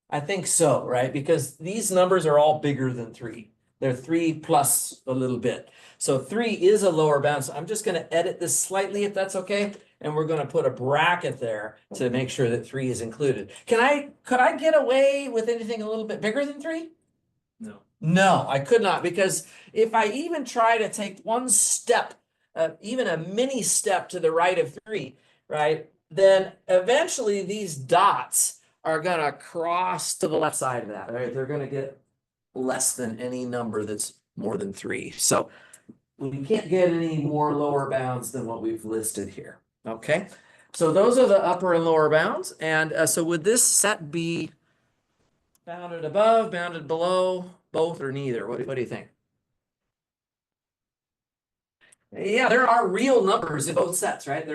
I think so, right? Because these numbers are all bigger than 3. They're 3 plus a little bit. So 3 is a lower bound. So I'm just going to edit this slightly if that's okay. And we're going to put a bracket there to make sure that 3 is included. Could I get away with anything a little bit bigger than 3? No. No, I could not, because if I even try to take one step, even a mini step to the right of 3, right, then eventually these dots are gonna cross to the left side of that, right? They're gonna get less than any number that's more than 3. So we can't get any more lower bounds than what we've listed here, okay? So those are the upper and lower bounds. And so would this set be bounded above, bounded below, both or neither? What do you think? Yeah, there are real numbers in both sets, right?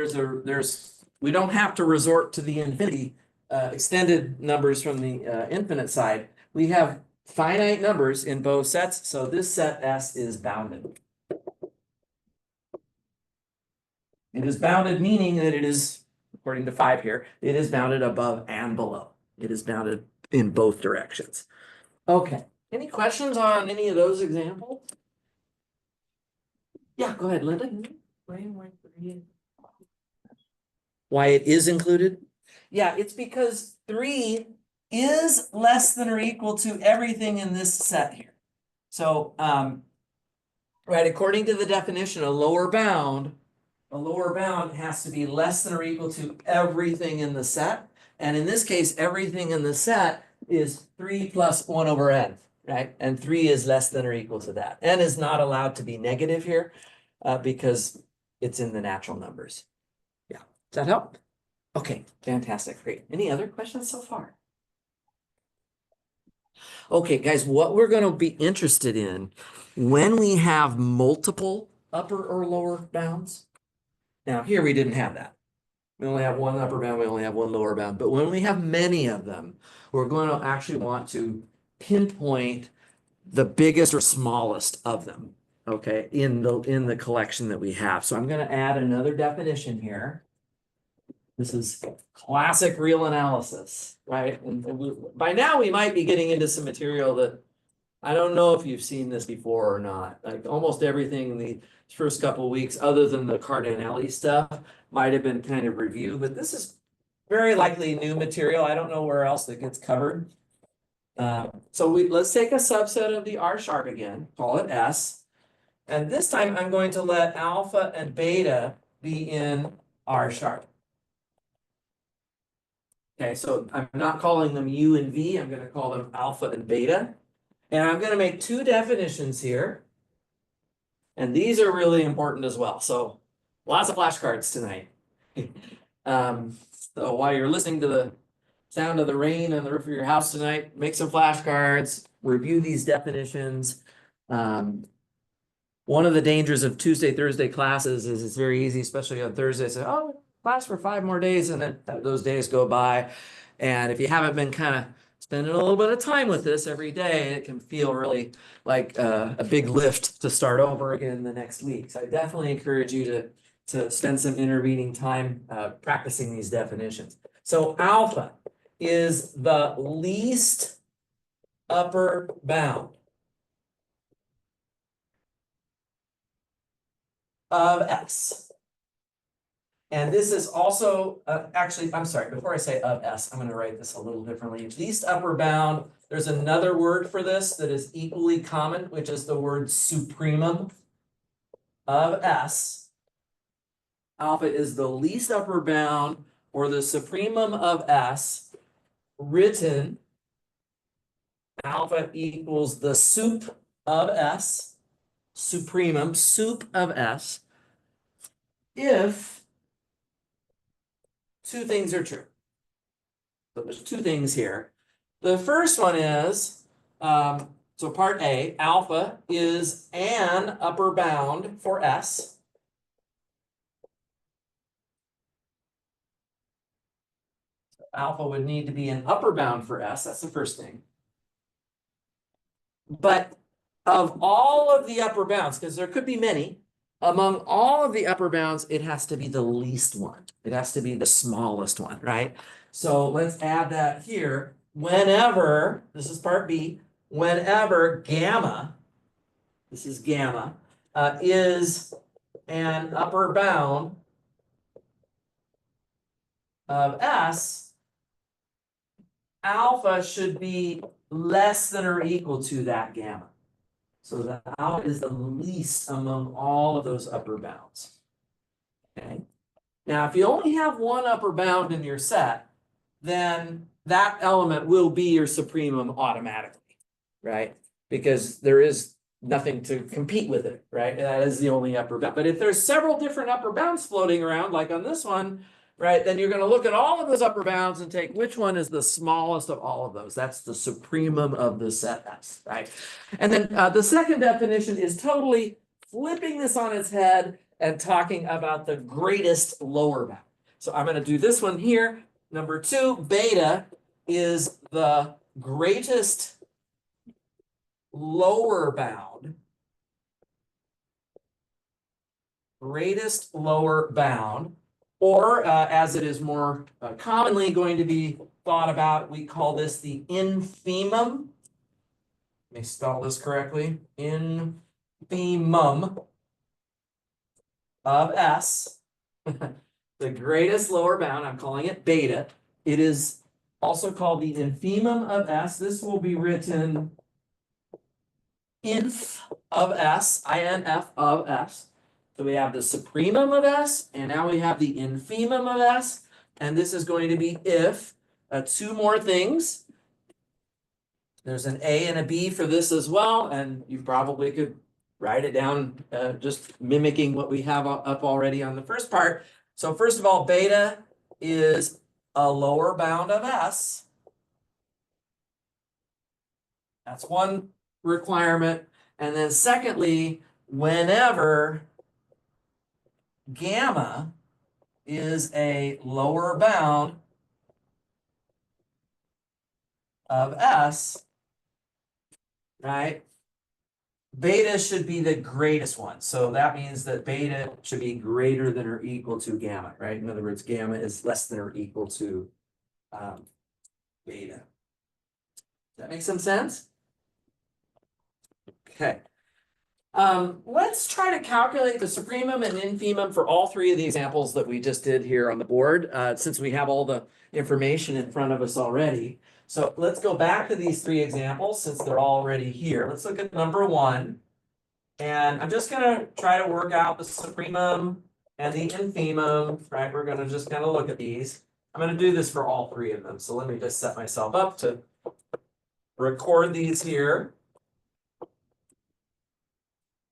We don't have to resort to the infinity, extended numbers from the infinite side. We have finite numbers in both sets, so this set S is bounded. It is bounded, meaning that it is, according to 5 here, it is bounded above and below. It is bounded in both directions. Okay, any questions on any of those examples? Yeah, go ahead, Linda. Why it is included? Yeah, it's because 3 is less than or equal to everything in this set here. So, right, according to the definition, a lower bound has to be less than or equal to everything in the set. And in this case, everything in the set is 3 plus 1 over n, right? And 3 is less than or equal to that. N is not allowed to be negative here because it's in the natural numbers. Yeah, does that help? Okay, fantastic, great. Any other questions so far? Okay, guys, what we're going to be interested in when we have multiple upper or lower bounds. Now, here we didn't have that. We only have one upper bound, we only have one lower bound. But when we have many of them, we're going to actually want to pinpoint the biggest or smallest of them, okay, in the collection that we have. So I'm going to add another definition here. This is classic real analysis, right? And by now we might be getting into some material that I don't know if you've seen this before or not. Like almost everything in the first couple of weeks, other than the Cardinelli stuff, might have been kind of reviewed, but this is very likely new material. I don't know where else that gets covered. So let's take a subset of the R sharp again, call it S. And this time I'm going to let alpha and beta be in R sharp. Okay, so I'm not calling them U and V, I'm going to call them alpha and beta. And I'm going to make 2 definitions here. And these are really important as well. So lots of flashcards tonight. So while you're listening to the sound of the rain on the roof of your house tonight, make some flashcards, review these definitions. One of the dangers of Tuesday, Thursday classes is it's very easy, especially on Thursday, say, oh, class for 5 more days, and then those days go by. And if you haven't been kind of spending a little bit of time with this every day, it can feel really like a big lift to start over again the next week. So I definitely encourage you to spend some intervening time practicing these definitions. So alpha is the least upper bound of S. And this is also, actually, I'm sorry, before I say of S, I'm going to write this a little differently. Least upper bound, there's another word for this that is equally common, which is the word supremum of S. Alpha is the least upper bound or the supremum of S, written alpha equals the sup of S, supremum, sup of S, if 2 things are true. So there's 2 things here. The first one is, so part A, alpha is an upper bound for S. alpha would need to be an upper bound for S, that's the first thing. But of all of the upper bounds, because there could be many, among all of the upper bounds, it has to be the least one. It has to be the smallest one, right? So let's add that here. Whenever, this is part B, whenever gamma, this is gamma, is an upper bound of S, alpha should be less than or equal to that gamma. So the alpha is the least among all of those upper bounds. Okay. Now, if you only have one upper bound in your set, then that element will be your supremum automatically, right? Because there is nothing to compete with it, right? That is the only upper bound. But if there's several different upper bounds floating around, like on this one, right, then you're going to look at all of those upper bounds and take which one is the smallest of all of those. That's the supremum of the set S, right? And then the second definition is totally flipping this on its head and talking about the greatest lower bound. So I'm going to do this one here. Number 2, beta is the greatest lower bound. Greatest lower bound. Or as it is more commonly going to be thought about, we call this the infimum. Let me spell this correctly. Infimum of S. The greatest lower bound, I'm calling it beta. It is also called the infimum of S. This will be written inf of S, INF of S. So we have the supremum of S, and now we have the infimum of S, and this is going to be if 2 more things. There's an A and a B for this as well, and you probably could write it down just mimicking what we have up already on the first part. So first of all, beta is a lower bound of S. That's one requirement. And then secondly, whenever gamma is a lower bound of S, right? Beta should be the greatest one. So that means that beta should be greater than or equal to gamma, right? In other words, gamma is less than or equal to beta. Does that make some sense? Okay. Let's try to calculate the supremum and infimum for all 3 of the examples that we just did here on the board, since we have all the information in front of us already. So let's go back to these 3 examples since they're already here. Let's look at number 1. And I'm just going to try to work out the supremum and the infimum, right? We're going to just kind of look at these. I'm going to do this for all 3 of them. So let me just set myself up to record these here.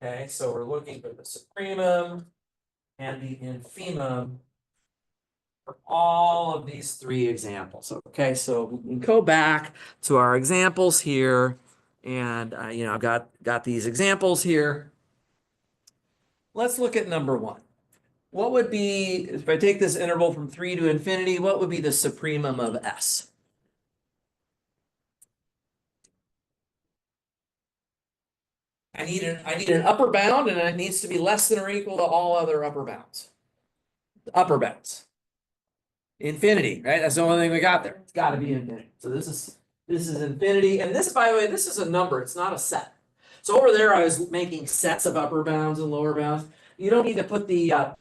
Okay, so we're looking for the supremum and the infimum for all of these 3 examples. Okay, so we can go back to our examples here, and you know, I've got these examples here. Let's look at number 1. What would be, if I take this interval from 3 to infinity, what would be the supremum of S? I need an upper bound, and it needs to be less than or equal to all other upper bounds. Upper bounds. Infinity, right? That's the only thing we got there. It's got to be infinity. So this is infinity, and this, by the way, this is a number. It's not a set. So over there, I was making sets of upper bounds and lower bounds. You don't need to put the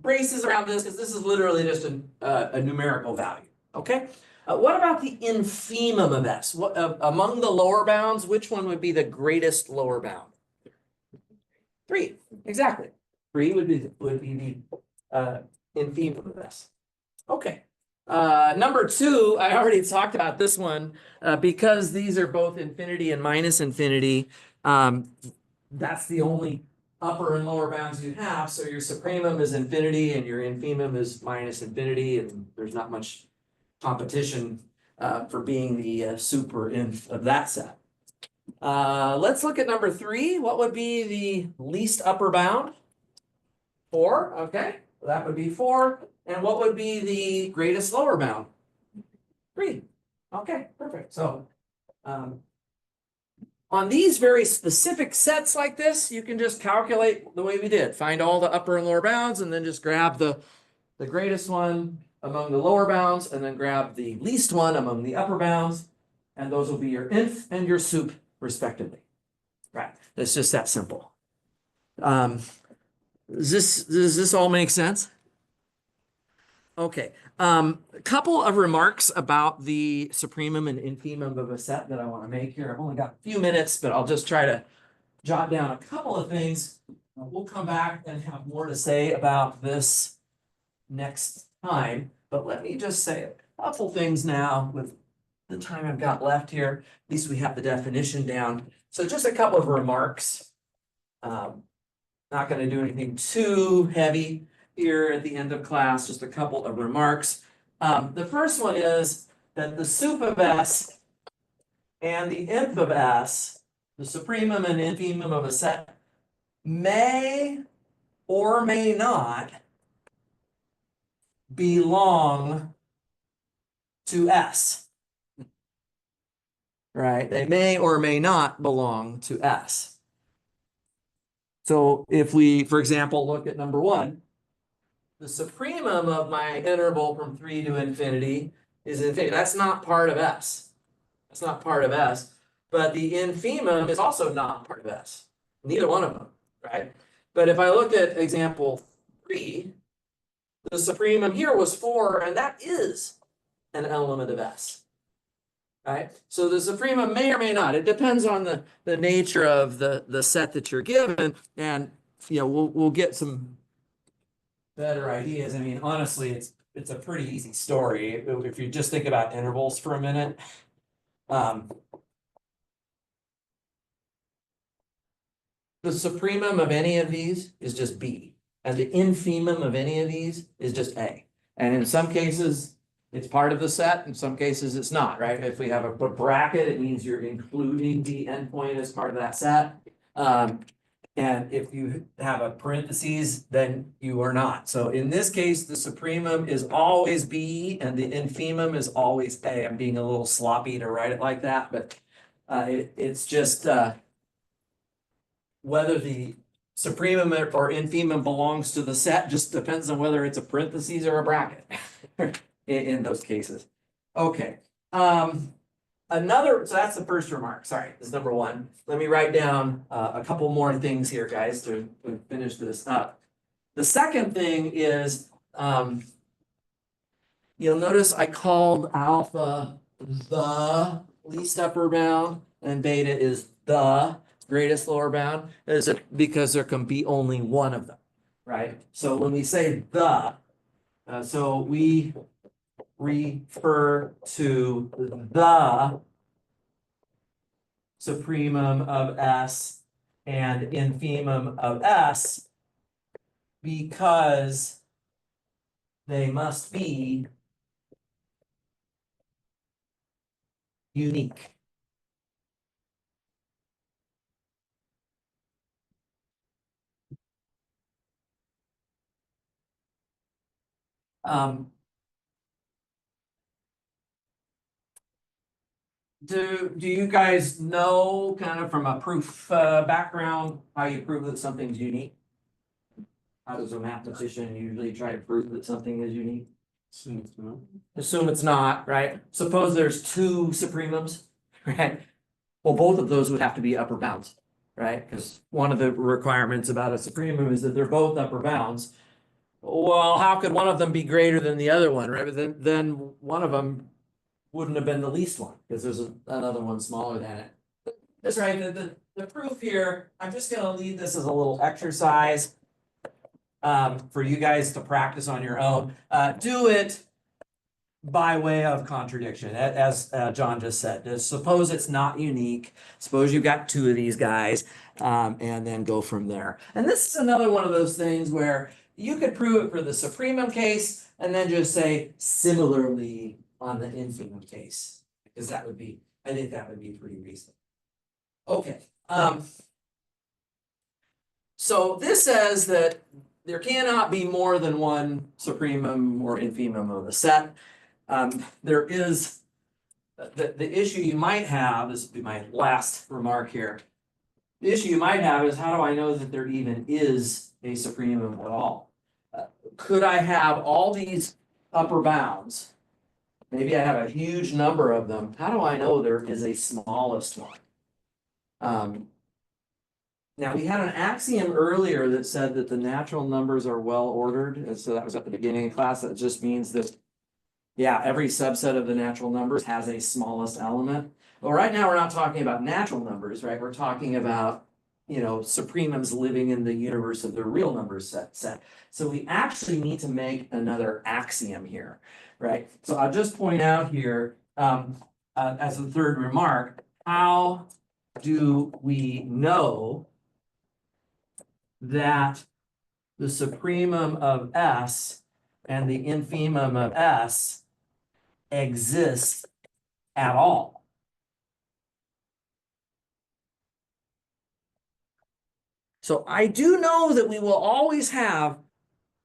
braces around this because this is literally just a numerical value. Okay. What about the infimum of S? What among the lower bounds? Which one would be the greatest lower bound? 3, exactly. 3 would be the infimum of S. Okay. Number 2, I already talked about this one because these are both infinity and minus infinity. That's the only upper and lower bounds you have. So your supremum is infinity and your infimum is minus infinity, and there's not much competition for being the super inf of that set. Let's look at number 3. What would be the least upper bound? 4, okay, that would be 4. And what would be the greatest lower bound? 3. Okay, perfect. So, on these very specific sets like this, you can just calculate the way we did. Find all the upper and lower bounds and then just grab the greatest one among the lower bounds and then grab the least one among the upper bounds. And those will be your inf and your sup respectively. Right, it's just that simple. Does this all make sense? Okay, a couple of remarks about the supremum and infimum of a set that I want to make here. I've only got a few minutes, but I'll just try to jot down a couple of things. We'll come back and have more to say about this next time, but let me just say a couple things now with the time I've got left here. At least we have the definition down. So just a couple of remarks. Not going to do anything too heavy here at the end of class, just a couple of remarks. The first one is that the sup of S and the inf of S, the supremum and infimum of a set, may or may not belong to S. Right? They may or may not belong to S. So if we, for example, look at number 1, the supremum of my interval from 3 to infinity is infinity. That's not part of S. That's not part of S. But the infimum is also not part of S. Neither one of them, right? But if I look at example 3, the supremum here was 4, and that is an element of S. Right? So the supremum may or may not. It depends on the nature of the set that you're given, and we'll get some better ideas. I mean, honestly, it's a pretty easy story if you just think about intervals for a minute. The supremum of any of these is just B, and the infimum of any of these is just A. And in some cases, it's part of the set. In some cases, it's not, right? If we have a bracket, it means you're including the endpoint as part of that set. And if you have a parentheses, then you are not. So in this case, the supremum is always B and the infimum is always A. I'm being a little sloppy to write it like that, but it's just whether the supremum or infimum belongs to the set just depends on whether it's a parentheses or a bracket in those cases. Okay. So that's the first remark. Sorry, this is number 1. Let me write down a couple more things here, guys, to finish this up. The second thing is, you'll notice I called alpha the least upper bound and beta is the greatest lower bound. Is it because there can be only one of them, right? So when we say the, so we refer to the supremum of S and infimum of S because they must be unique. Do you guys know, kind of from a proof background, how you prove that something's unique? How does a mathematician usually try to prove that something is unique? Assume it's not, right? Suppose there's 2 supremums, right? Well, both of those would have to be upper bounds, right? Because one of the requirements about a supremum is that they're both upper bounds. Well, how could one of them be greater than the other one, right? Then one of them wouldn't have been the least one, because there's another one smaller than it. That's right, the proof here, I'm just gonna leave this as a little exercise for you guys to practice on your own. Do it by way of contradiction, as John just said. Suppose it's not unique, suppose you've got 2 of these guys, and then go from there. And this is another one of those things where you could prove it for the supremum case, and then just say similarly on the infimum case, because I think that would be pretty reasonable. Okay, so this says that there cannot be more than one supremum or infimum of a set. There is the issue you might have, this will be my last remark here. The issue you might have is how do I know that there even is a supremum at all? Could I have all these upper bounds? Maybe I have a huge number of them. How do I know there is a smallest one? Now, we had an axiom earlier that said that the natural numbers are well ordered, and so that was at the beginning of class. That just means that, yeah, every subset of the natural numbers has a smallest element. But right now, we're not talking about natural numbers, right? We're talking about, supremums living in the universe of the real numbers set. So we actually need to make another axiom here, right? So I'll just point out here, as a third remark, how do we know that the supremum of S and the infimum of S exists at all? So I do know that we will always have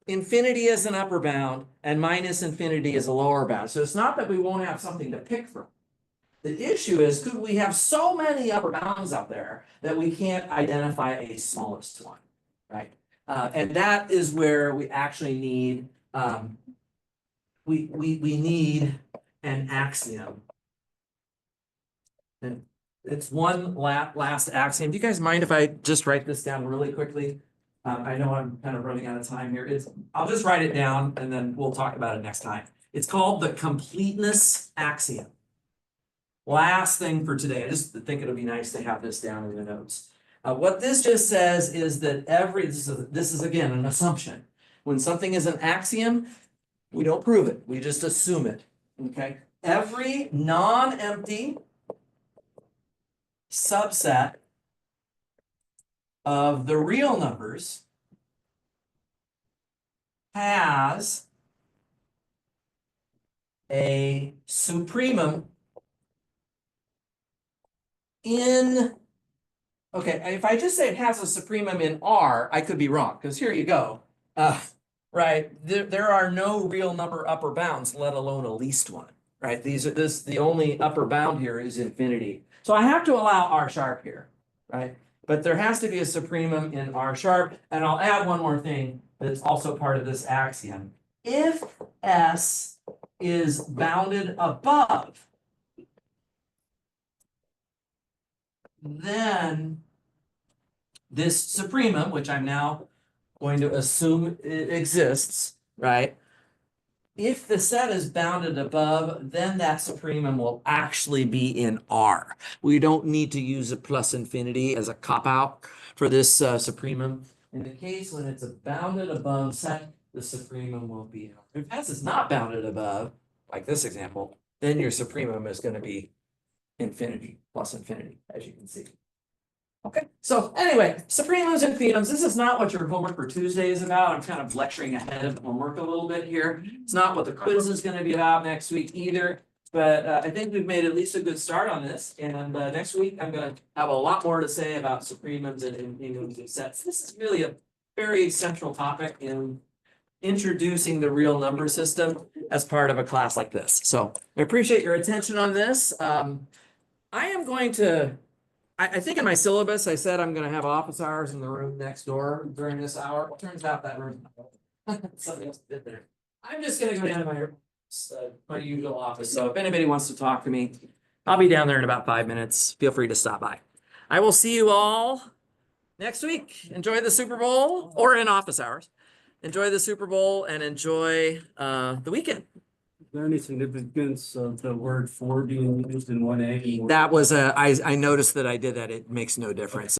infinity as an upper bound and minus infinity as a lower bound. So it's not that we won't have something to pick from. The issue is, could we have so many upper bounds out there that we can't identify a smallest one, right? And that is where we actually need, we need an axiom. And it's one last axiom. Do you guys mind if I just write this down really quickly? I know I'm kind of running out of time here. I'll just write it down and then we'll talk about it next time. It's called the completeness axiom. Last thing for today, I just think it'll be nice to have this down in the notes. What this just says is that this is again an assumption. When something is an axiom, we don't prove it, we just assume it, okay? Every non-empty subset of the real numbers has a supremum in, okay, if I just say it has a supremum in R, I could be wrong, because here you go. Right, there are no real number upper bounds, let alone a least one, right? The only upper bound here is infinity. So I have to allow R sharp here, right? But there has to be a supremum in R sharp, and I'll add one more thing that's also part of this axiom. If S is bounded above, then this supremum, which I'm now going to assume it exists, right? If the set is bounded above, then that supremum will actually be in R. We don't need to use a plus infinity as a cop-out for this supremum. In the case when it's a bounded above set, the supremum will be in R. If S is not bounded above, like this example, then your supremum is going to be infinity, plus infinity, as you can see. Okay, so anyway, supremums and infimums, this is not what your homework for Tuesday is about. I'm kind of lecturing ahead of the homework a little bit here. It's not what the quiz is going to be about next week either. But I think we've made at least a good start on this. And next week, I'm going to have a lot more to say about supremums and infimums and sets. This is really a very central topic in introducing the real number system as part of a class like this. So I appreciate your attention on this. I am going to, I think in my syllabus, I said I'm gonna have office hours in the room next door during this hour. It turns out that room, something else did there. I'm just gonna go down to my usual office. So if anybody wants to talk to me, I'll be down there in about 5 minutes. Feel free to stop by. I will see you all next week. Enjoy the Super Bowl or in office hours. Enjoy the Super Bowl and enjoy the weekend. Is there any significance of the word for being used in 1A? That was I noticed that I did that. It makes no difference.